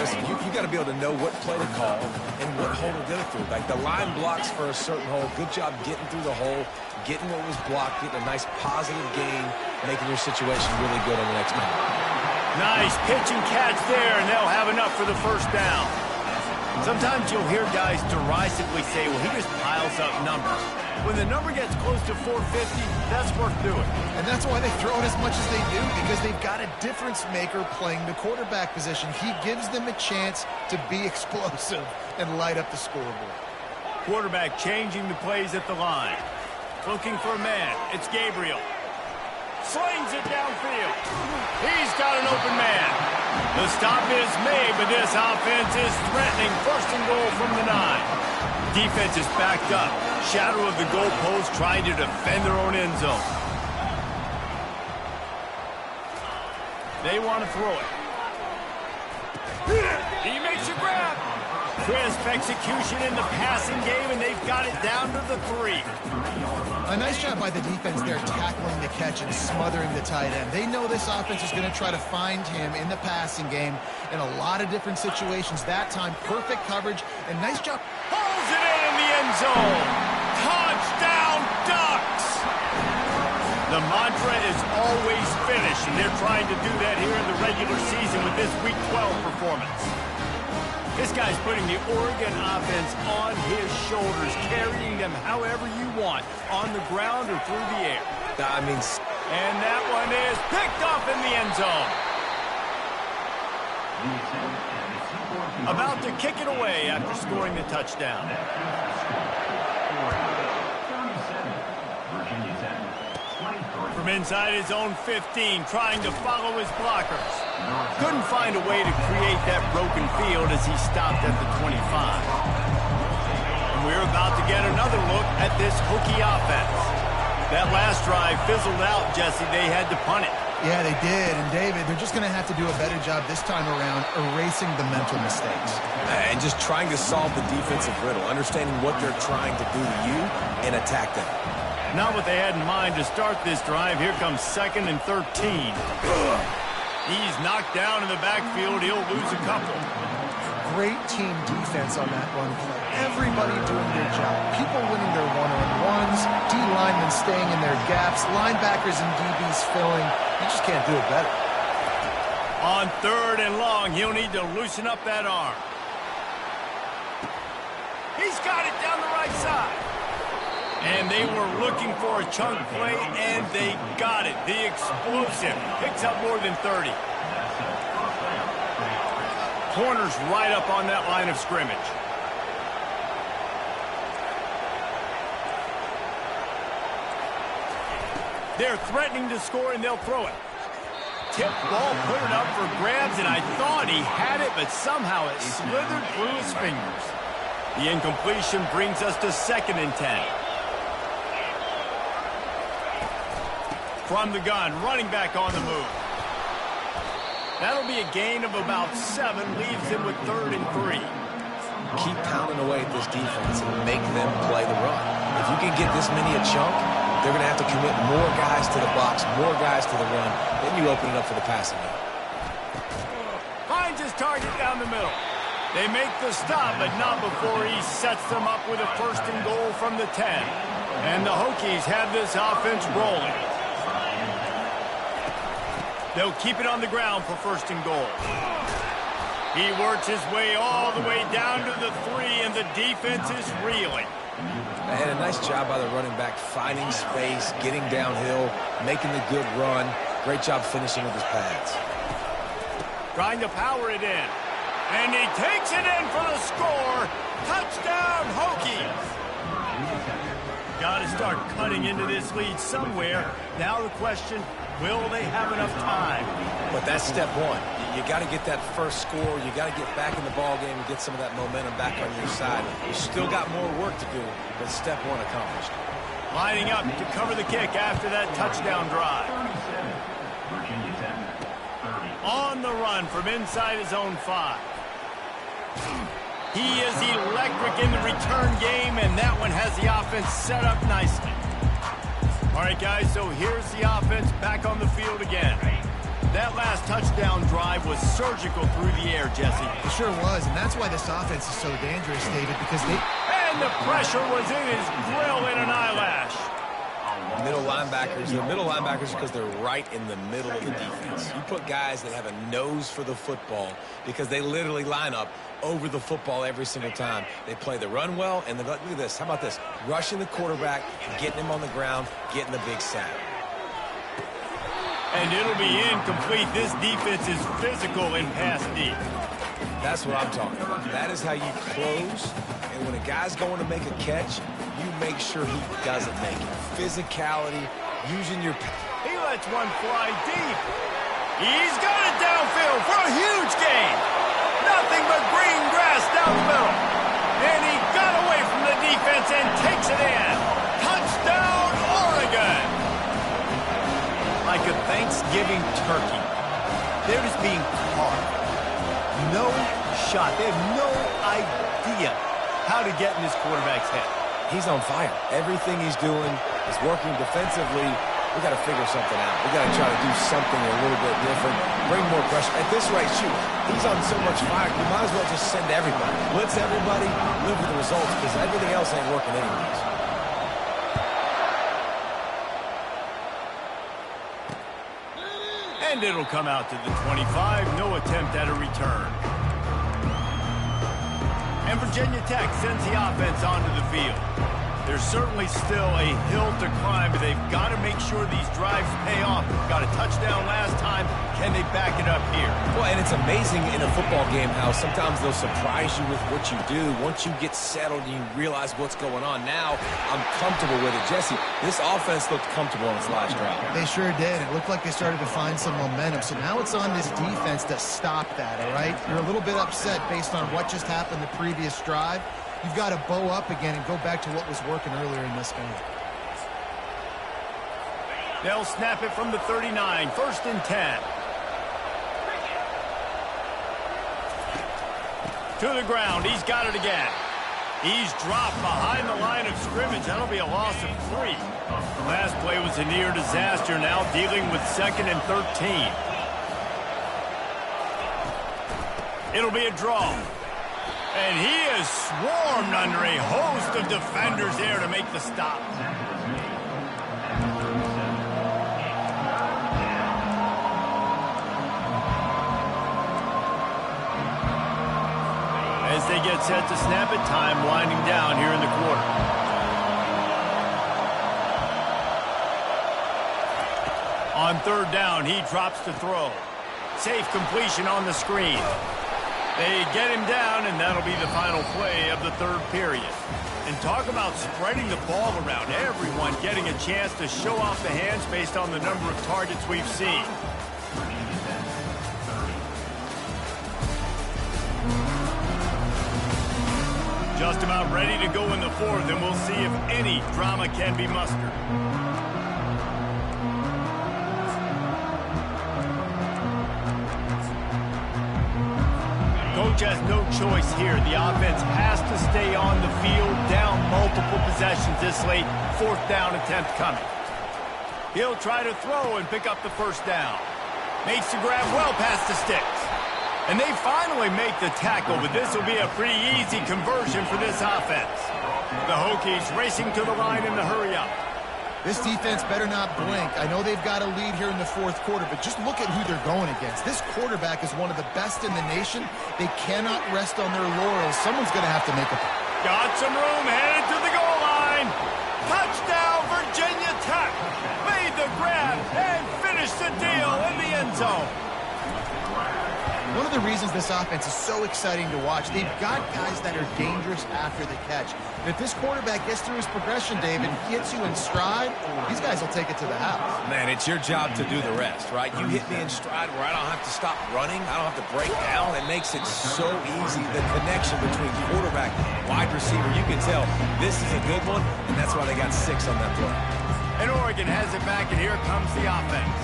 Listen, you got to be able to know what play to call and what hole to go through. Like the line blocks for a certain hole. Good job getting through the hole, getting what was blocked, getting a nice positive gain, making your situation really good on the next time. Nice pitch and catch there, and they'll have enough for the first down. Sometimes you'll hear guys derisively say, well, he just piles up numbers. When the number gets close to 450, that's worth doing. And that's why they throw it as much as they do, because they've got a difference maker playing the quarterback position. He gives them a chance to be explosive and light up the scoreboard. Quarterback changing the plays at the line. Looking for a man. It's Gabriel. Slings it downfield. He's got an open man. The stop is made, but this offense is threatening. First and goal from the 9. Defense is backed up. Shadow of the goalpost trying to defend their own end zone. They want to throw it. He makes a grab. Crisp execution in the passing game, and they've got it down to the 3. A nice job by the defense there, tackling the catch and smothering the tight end. They know this offense is going to try to find him in the passing game in a lot of different situations. That time, perfect coverage, and nice job. Pulls it in the end zone. Touchdown, Ducks! The mantra is always finish, and they're trying to do that here in the regular season with this Week 12 performance. This guy's putting the Oregon offense on his shoulders, carrying them however you want, on the ground or through the air. And that one is picked off in the end zone. About to kick it away after scoring the touchdown. From inside his own 15, trying to follow his blockers. Couldn't find a way to create that broken field as he stopped at the 25. And we're about to get another look at this Hokie offense. That last drive fizzled out, Jesse. They had to punt it. Yeah, they did. And, David, they're just going to have to do a better job this time around erasing the mental mistakes. And just trying to solve the defensive riddle, understanding what they're trying to do to you and attack them. Not what they had in mind to start this drive. Here comes 2nd and 13. He's knocked down in the backfield. He'll lose a couple. Great team defense on that run play. Everybody doing their job. People winning their one-on-ones, D-linemen staying in their gaps, linebackers and DBs filling. You just can't do it better. On 3rd and long, he'll need to loosen up that arm. He's got it down the right side. And they were looking for a chunk play, and they got it. The explosive picks up more than 30. Corners right up on that line of scrimmage. They're threatening to score, and they'll throw it. Tip ball, put it up for grabs, and I thought he had it, but somehow it slithered through his fingers. The incompletion brings us to 2nd and 10. From the gun, running back on the move. That'll be a gain of about 7, leaves him with 3rd and 3. Keep pounding away at this defense and make them play the run. If you can get this many a chunk, they're going to have to commit more guys to the box, more guys to the run. Then you open it up for the passing game. Finds his target down the middle. They make the stop, but not before he sets them up with a 1st and goal from the 10. And the Hokies have this offense rolling. They'll keep it on the ground for 1st and goal. He works his way all the way down to the 3, and the defense is reeling. And a nice job by the running back, finding space, getting downhill, making the good run. Great job finishing with his pads. Trying to power it in. And he takes it in for the score. Touchdown, Hokies! Got to start cutting into this lead somewhere. Now the question, will they have enough time? But that's step one. You got to get that first score. You got to get back in the ball game and get some of that momentum back on your side. You still got more work to do, but step one accomplished. Lining up to cover the kick after that touchdown drive. On the run from inside his own 5. He is electric in the return game, and that one has the offense set up nicely. All right, guys, so here's the offense back on the field again. That last touchdown drive was surgical through the air, Jesse. It sure was, and that's why this offense is so dangerous, David, because they... And the pressure was in his grill in an eyelash. Middle linebackers, they're middle linebackers because they're right in the middle of the defense. You put guys that have a nose for the football because they literally line up over the football every single time. They play the run well, and look at this. How about this? Rushing the quarterback, getting him on the ground, getting the big sack. And it'll be incomplete. This defense is physical in pass deep. That's what I'm talking about. That is how you close. And when a guy's going to make a catch, you make sure he doesn't make it. Physicality, using your... He lets one fly deep. He's got it downfield for a huge gain. Nothing but green grass down the middle. And he got away from the defense and takes it in. Touchdown, Oregon. Like a Thanksgiving turkey. They're just being caught. No shot. They have no idea how to get in this quarterback's head. He's on fire. Everything he's doing is working defensively. We got to figure something out. We got to try to do something a little bit different. Bring more pressure. At this rate, shoot, he's on so much fire. You might as well just send everybody. Blitz everybody, live with the results, because everything else ain't working anyways. And it'll come out to the 25. No attempt at a return. And And Virginia Tech sends the offense onto the field. There's certainly still a hill to climb, but they've got to make sure these drives pay off. Got a touchdown last time. Can they back it up here? Well, and it's amazing in a football game how sometimes they'll surprise you with what you do. Once you get settled and you realize what's going on, now I'm comfortable with it. Jesse, this offense looked comfortable on its last drive. They sure did. It looked like they started to find some momentum. So now it's on this defense to stop that, all right? You're a little bit upset based on what just happened the previous drive. You've got to bow up again and go back to what was working earlier in this game. They'll snap it from the 39, 1st and 10. To the ground, he's got it again. He's dropped behind the line of scrimmage. That'll be a loss of 3. Last play was a near disaster, now dealing with 2nd and 13. It'll be a draw. And he is swarmed under a host of defenders there to make the stop. As they get set to snap it, time winding down here in the quarter. On 3rd down, he drops to throw. Safe completion on the screen. They get him down, and that'll be the final play of the 3rd period. And talk about spreading the ball around. Everyone getting a chance to show off the hands based on the number of targets we've seen. Just about ready to go in the 4th, and we'll see if any drama can be mustered. Coach has no choice here. The offense has to stay on the field, down multiple possessions this late. 4th down attempt coming. He'll try to throw and pick up the 1st down. Makes the grab well past the sticks. And they finally make the tackle, but this will be a pretty easy conversion for this offense. The Hokies racing to the line in the hurry-up. This defense better not blink. I know they've got a lead here in the 4th quarter, but just look at who they're going against. This quarterback is one of the best in the nation. They cannot rest on their laurels. Someone's going to have to make a... Got some room, headed to the goal line. Touchdown, Virginia Tech. Made the grab and finished the deal in the end zone. One of the reasons this offense is so exciting to watch, they've got guys that are dangerous after the catch. And if this quarterback gets through his progression, David, gets you in stride, these guys will take it to the house. Man, it's your job to do the rest, right? You hit me in stride where I don't have to stop running. I don't have to break down. It makes it so easy. The connection between quarterback, wide receiver, you can tell this is a good one, and that's why they got 6 on that play. And Oregon has it back, and here comes the offense.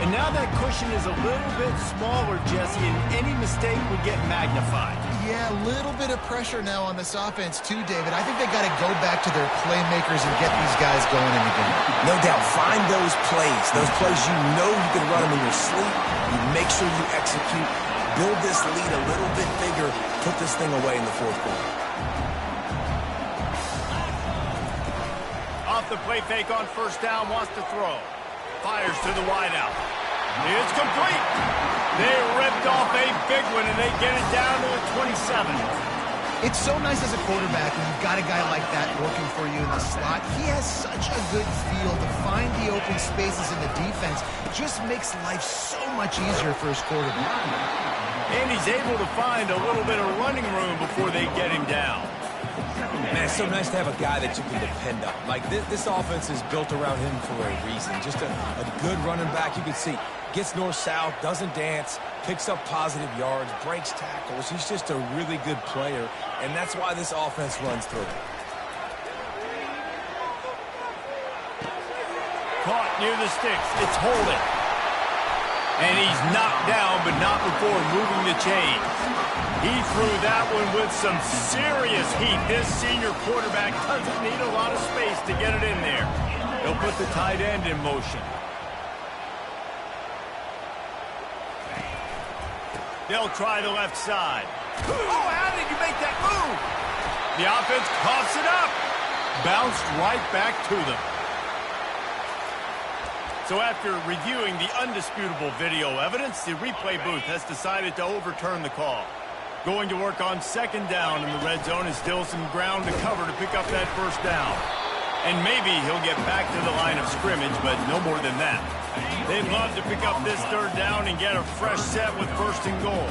And now that cushion is a little bit smaller, Jesse, and any mistake would get magnified. Yeah, a little bit of pressure now on this offense too, David. I think they got to go back to their playmakers and get these guys going in the game. No doubt. Find those plays you know you can run them in your sleep. You make sure you execute. Build this lead a little bit bigger. Put this thing away in the 4th quarter. Off the play fake on 1st down, wants to throw. Fires to the wideout. It's complete. They ripped off a big one, and they get it down to the 27. It's so nice as a quarterback when you've got a guy like that working for you in the slot. He has such a good feel to find the open spaces in the defense. Just makes life so much easier for his quarterback. And he's able to find a little bit of running room before they get him down. Man, it's so nice to have a guy that you can depend on. Like, this offense is built around him for a reason. Just a good running back. You can see, gets north-south, doesn't dance, picks up positive yards, breaks tackles. He's just a really good player, and that's why this offense runs through. Caught near the sticks. It's holding. And he's knocked down, but not before moving the chains. He threw that one with some serious heat. This senior quarterback doesn't need a lot of space to get it in there. He'll put the tight end in motion. They'll try the left side. Oh, how did you make that move? The offense coughs it up. Bounced right back to them. So after reviewing the undisputable video evidence, the replay booth has decided to overturn the call. Going to work on second down in the red zone, and still some ground to cover to pick up that first down. And maybe he'll get back to the line of scrimmage, but no more than that. They'd love to pick up this third down and get a fresh set with first and goal.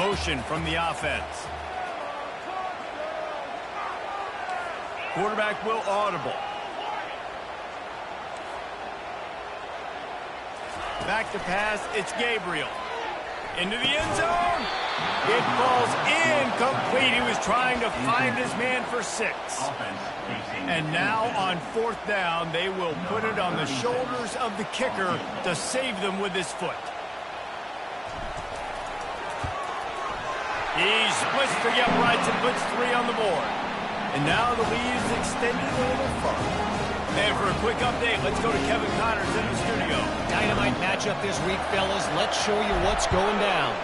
Motion from the offense. Quarterback will audible. Back to pass, it's Gabriel. Into the end zone. It falls incomplete. He was trying to find his man for 6. And now on fourth down, they will put it on the shoulders of the kicker to save them with his foot. He splits the uprights and puts 3 on the board. And now the lead is extended a little further. And for a quick update, let's go to Kevin Connors in the studio. Dynamite matchup this week, fellas. Let's show you what's going down.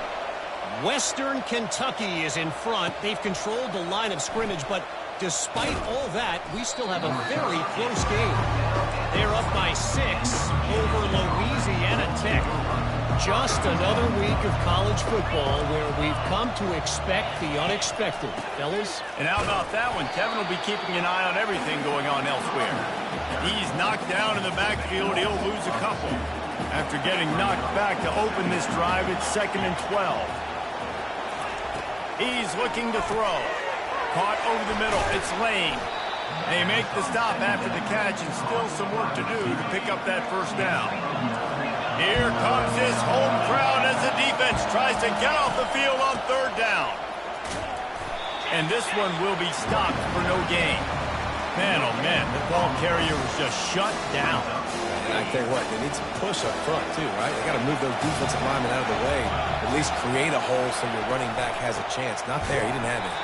Western Kentucky is in front. They've controlled the line of scrimmage, but despite all that, we still have a very close game. They're up by 6 over Louisiana Tech. Just another week of college football where we've come to expect the unexpected, fellas. And how about that one? Kevin will be keeping an eye on everything going on elsewhere. He's knocked down in the backfield. He'll lose a couple. After getting knocked back to open this drive, it's 2nd and 12. He's looking to throw. Caught over the middle. It's Lane. They make the stop after the catch, and still some work to do to pick up that first down. Here comes this home crowd as the defense tries to get off the field on third down. And this one will be stopped for no gain. Man, oh man, the ball carrier was just shut down. And I tell you what, they need some push up front too, right? They got to move those defensive linemen out of the way. At least create a hole so your running back has a chance. Not there, he didn't have it.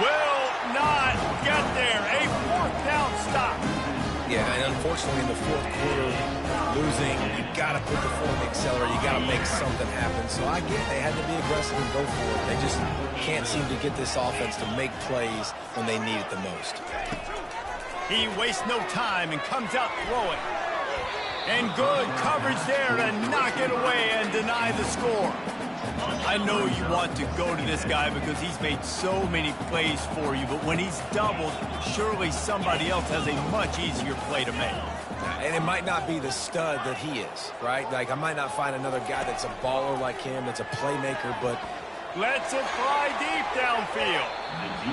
Will not get there. A fourth down stop. Yeah, and unfortunately in the fourth quarter, losing, you got to put the foot on the accelerator. You got to make something happen. So I get they had to be aggressive and go for it. They just can't seem to get this offense to make plays when they need it the most. He wastes no time and comes out throwing. And good coverage there to knock it away and deny the score. I know you want to go to this guy because he's made so many plays for you, but when he's doubled, surely somebody else has a much easier play to make. And it might not be the stud that he is, right? Like, I might not find another guy that's a baller like him, that's a playmaker, but... Lets it fly deep downfield.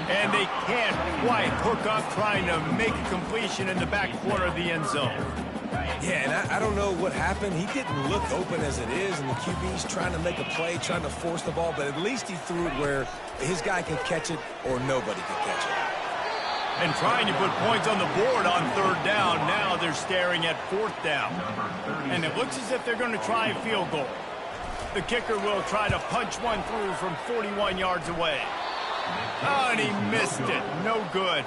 And they can't quite hook up trying to make a completion in the back corner of the end zone. Yeah, and I don't know what happened. He didn't look open as it is, and the QB's trying to make a play, trying to force the ball, but at least he threw it where his guy could catch it or nobody could catch it. And trying to put points on the board on third down. Now they're staring at fourth down. And it looks as if they're going to try a field goal. The kicker will try to punch one through from 41 yards away. Oh, and he missed it. No good.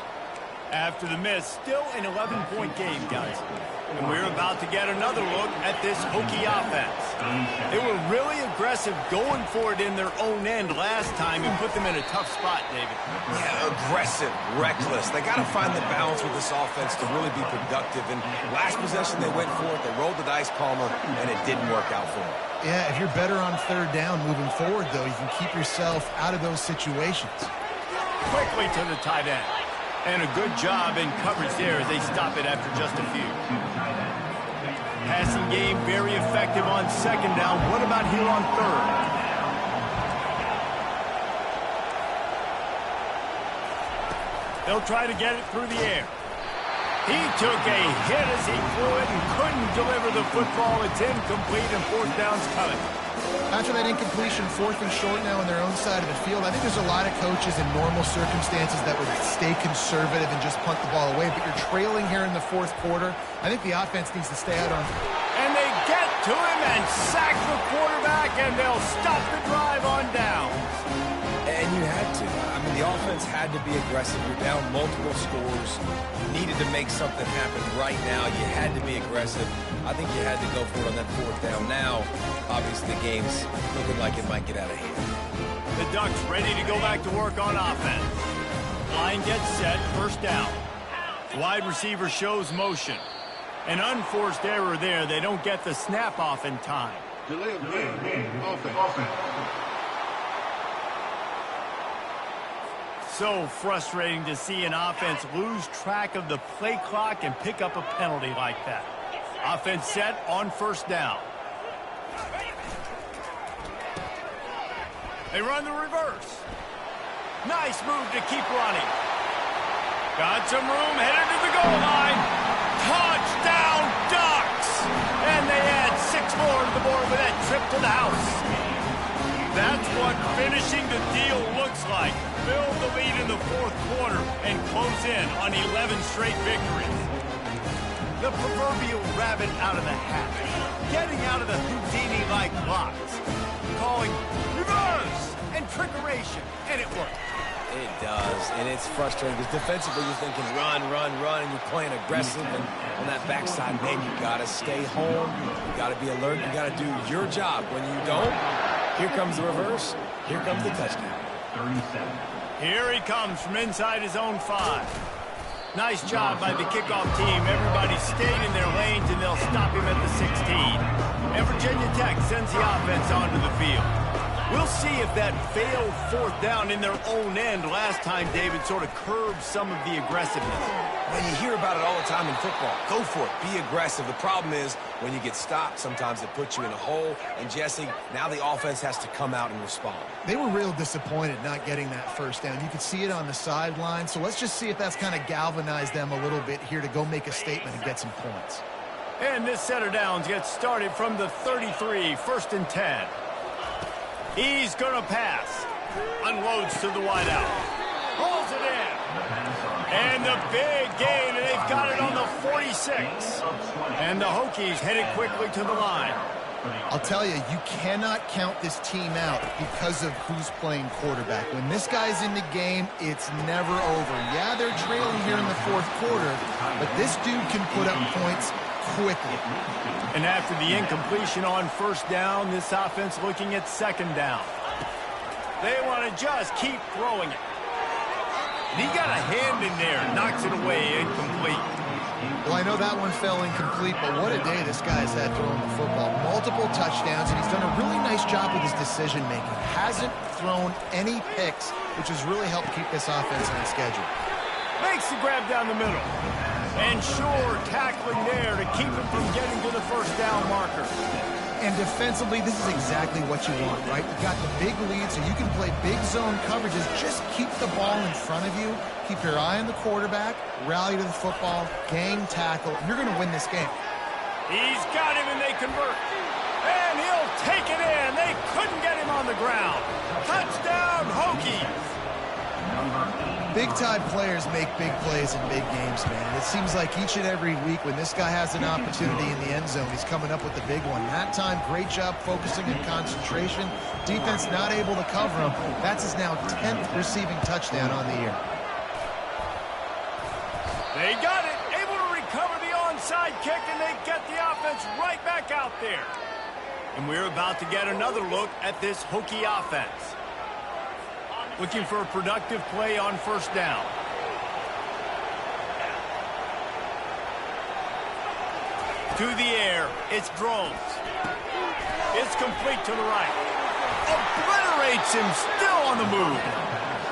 After the miss, still an 11-point game, guys. And we're about to get another look at this Hokie offense. They were really aggressive going for it in their own end last time and put them in a tough spot, David. Yeah, aggressive, reckless. They got to find the balance with this offense to really be productive. And last possession, they went for it. They rolled the dice, Palmer, and it didn't work out for them. Yeah, if you're better on third down moving forward, though, you can keep yourself out of those situations. Quickly to the tight end. And a good job in coverage there as they stop it after just a few. Passing game very effective on second down. What about here on third? They'll try to get it through the air. He took a hit as he threw it and couldn't deliver the football. It's incomplete and fourth down's coming. After that incompletion, fourth and short now on their own side of the field, I think there's a lot of coaches in normal circumstances that would stay conservative and just punt the ball away. But you're trailing here in the fourth quarter. I think the offense needs to stay out on. And they get to him and sack the quarterback, and they'll stop the drive on down. And you had to. I mean, the offense had to be aggressive. You're down multiple scores. You needed to make something happen right now. You had to be aggressive. I think you had to go for it on that fourth down. Now, obviously, the game's looking like it might get out of hand. The Ducks ready to go back to work on offense. Line gets set, first down. Wide receiver shows motion. An unforced error there. They don't get the snap off in time. Delay of game, offense. so frustrating to see an offense lose track of the play clock and pick up a penalty like that. Offense set on first down. They run the reverse. Nice move to keep running. Got some room, headed to the goal line. Touchdown, Ducks! And they add 6 more to the board with that trip to the house. That's what finishing the deal looks like. Build the lead in the fourth quarter and close in on 11 straight victories. The proverbial rabbit out of the hat. Getting out of the Houdini-like blocks. Calling reverse and trickeration, and it worked. It does, and it's frustrating because defensively you're thinking run, run, run, and you're playing aggressive. And on that backside, man, you got to stay home. You got to be alert. You got to do your job. When you don't, here comes the reverse. Here comes the touchdown. 37. Here he comes from inside his own 5. Nice job by the kickoff team. Everybody stayed in their lanes, and they'll stop him at the 16. And Virginia Tech sends the offense onto the field. We'll see if that failed fourth down in their own end last time, David, sort of curbed some of the aggressiveness. When you hear about it all the time in football, go for it. Be aggressive. The problem is when you get stopped, sometimes it puts you in a hole. And, Jesse, now the offense has to come out and respond. They were real disappointed not getting that first down. You could see it on the sideline. So let's just see if that's kind of galvanized them a little bit here to go make a statement and get some points. And this set of downs gets started from the 33, 1st and 10. He's going to pass. Unloads to the wideout. Pulls it in. And the big gain, and they've got it on the 46. And the Hokies headed quickly to the line. I'll tell you, you cannot count this team out because of who's playing quarterback. When this guy's in the game, it's never over. Yeah, they're trailing here in the fourth quarter, but this dude can put up points quickly. And after the incompletion on first down, this offense looking at second down. They want to just keep throwing it. And he got a hand in there, knocks it away, incomplete. Well, I know that one fell incomplete, but what a day this guy's had throwing the football. Multiple touchdowns, and he's done a really nice job with his decision-making. Hasn't thrown any picks, which has really helped keep this offense on schedule. Makes the grab down the middle. And sure, tackling there to keep him from getting to the first down marker. And defensively, this is exactly what you want, right? You've got the big lead, so you can play big zone coverages. Just keep the ball in front of you. Keep your eye on the quarterback. Rally to the football. Gang tackle. You're going to win this game. He's got him, and they convert. And he'll take it in. They couldn't get him on the ground. Touchdown, Hokies. Big-time players make big plays in big games, man. It seems like each and every week when this guy has an opportunity in the end zone, he's coming up with the big one. That time, great job focusing and concentration. Defense not able to cover him. That's his now 10th receiving touchdown on the year. They got it. Able to recover the onside kick, and they get the offense right back out there. And we're about to get another look at this Hokie offense. Looking for a productive play on first down. To the air, it's Drones. It's complete to the right. Obliterates him, still on the move.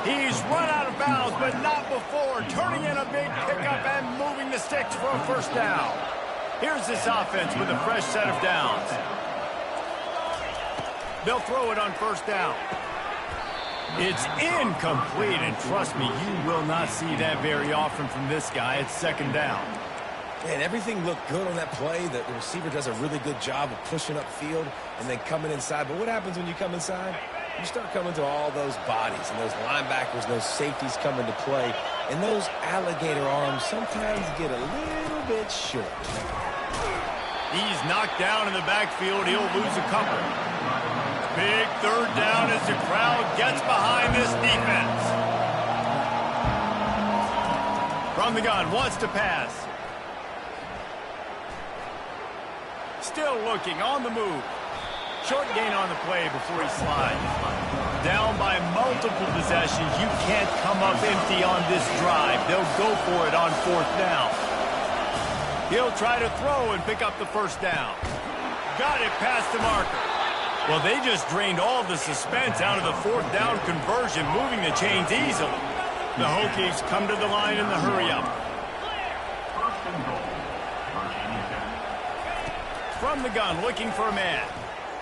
He's run out of bounds, but not before. Turning in a big pickup and moving the sticks for a first down. Here's this offense with a fresh set of downs. They'll throw it on first down. It's incomplete, and trust me, you will not see that very often from this guy. It's second down. Man, everything looked good on that play. The receiver does a really good job of pushing upfield and then coming inside. But what happens when you come inside? You start coming to all those bodies and those linebackers, those safeties come into play. And those alligator arms sometimes get a little bit short. He's knocked down in the backfield. He'll lose a couple. Big third down as the crowd gets behind this defense. From the gun, wants to pass. Still looking, on the move. Short gain on the play before he slides. Down by multiple possessions. You can't come up empty on this drive. They'll go for it on fourth down. He'll try to throw and pick up the first down. Got it past the marker. Well, they just drained all the suspense out of the fourth down conversion, moving the chains easily. The Hokies come to the line in the hurry-up. First and goal. Virginia Tech. From the gun, looking for a man.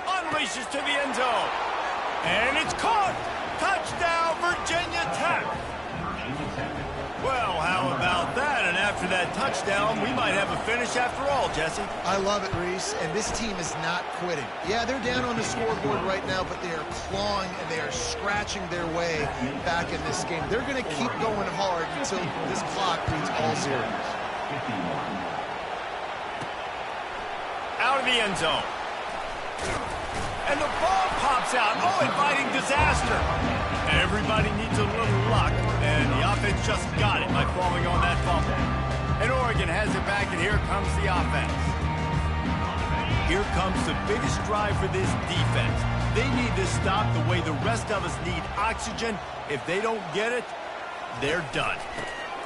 Unleashes to the end zone. And it's caught! Touchdown, Virginia Tech! Virginia Tech. Well, how about that? And after that touchdown, we might have a finish after all, Jesse. I love it, Reese, and this team is not quitting. Yeah, they're down on the scoreboard right now, but they are clawing and they are scratching their way back in this game. They're going to keep going hard until this clock reads all zeros. 51. Out of the end zone. And the ball pops out. Oh, inviting disaster. Everybody needs a little luck, and the offense just got it by falling on that fumble. And Oregon has it back, and here comes the offense. Here comes the biggest drive for this defense. They need to stop the way the rest of us need oxygen. If they don't get it, they're done.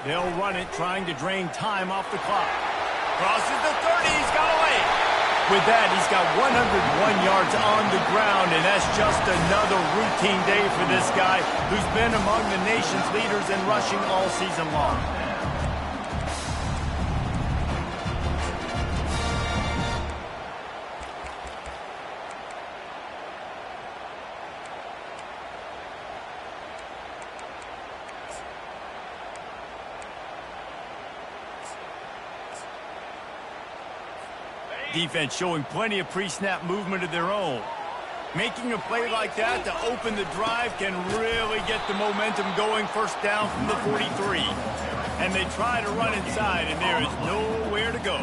They'll run it, trying to drain time off the clock. Crosses the 30, he's got away. With that, he's got 101 yards on the ground, and that's just another routine day for this guy who's been among the nation's leaders in rushing all season long. Defense showing plenty of pre-snap movement of their own. Making a play like that to open the drive can really get the momentum going. First down from the 43. And they try to run inside, and there is nowhere to go.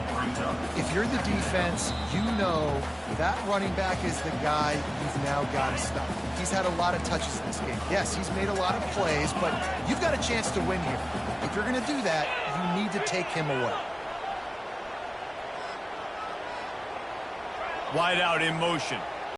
If you're the defense, you know that running back is the guy you've now got to stop. He's had a lot of touches in this game. Yes, he's made a lot of plays, but you've got a chance to win here. If you're going to do that, you need to take him away. Wide out in motion.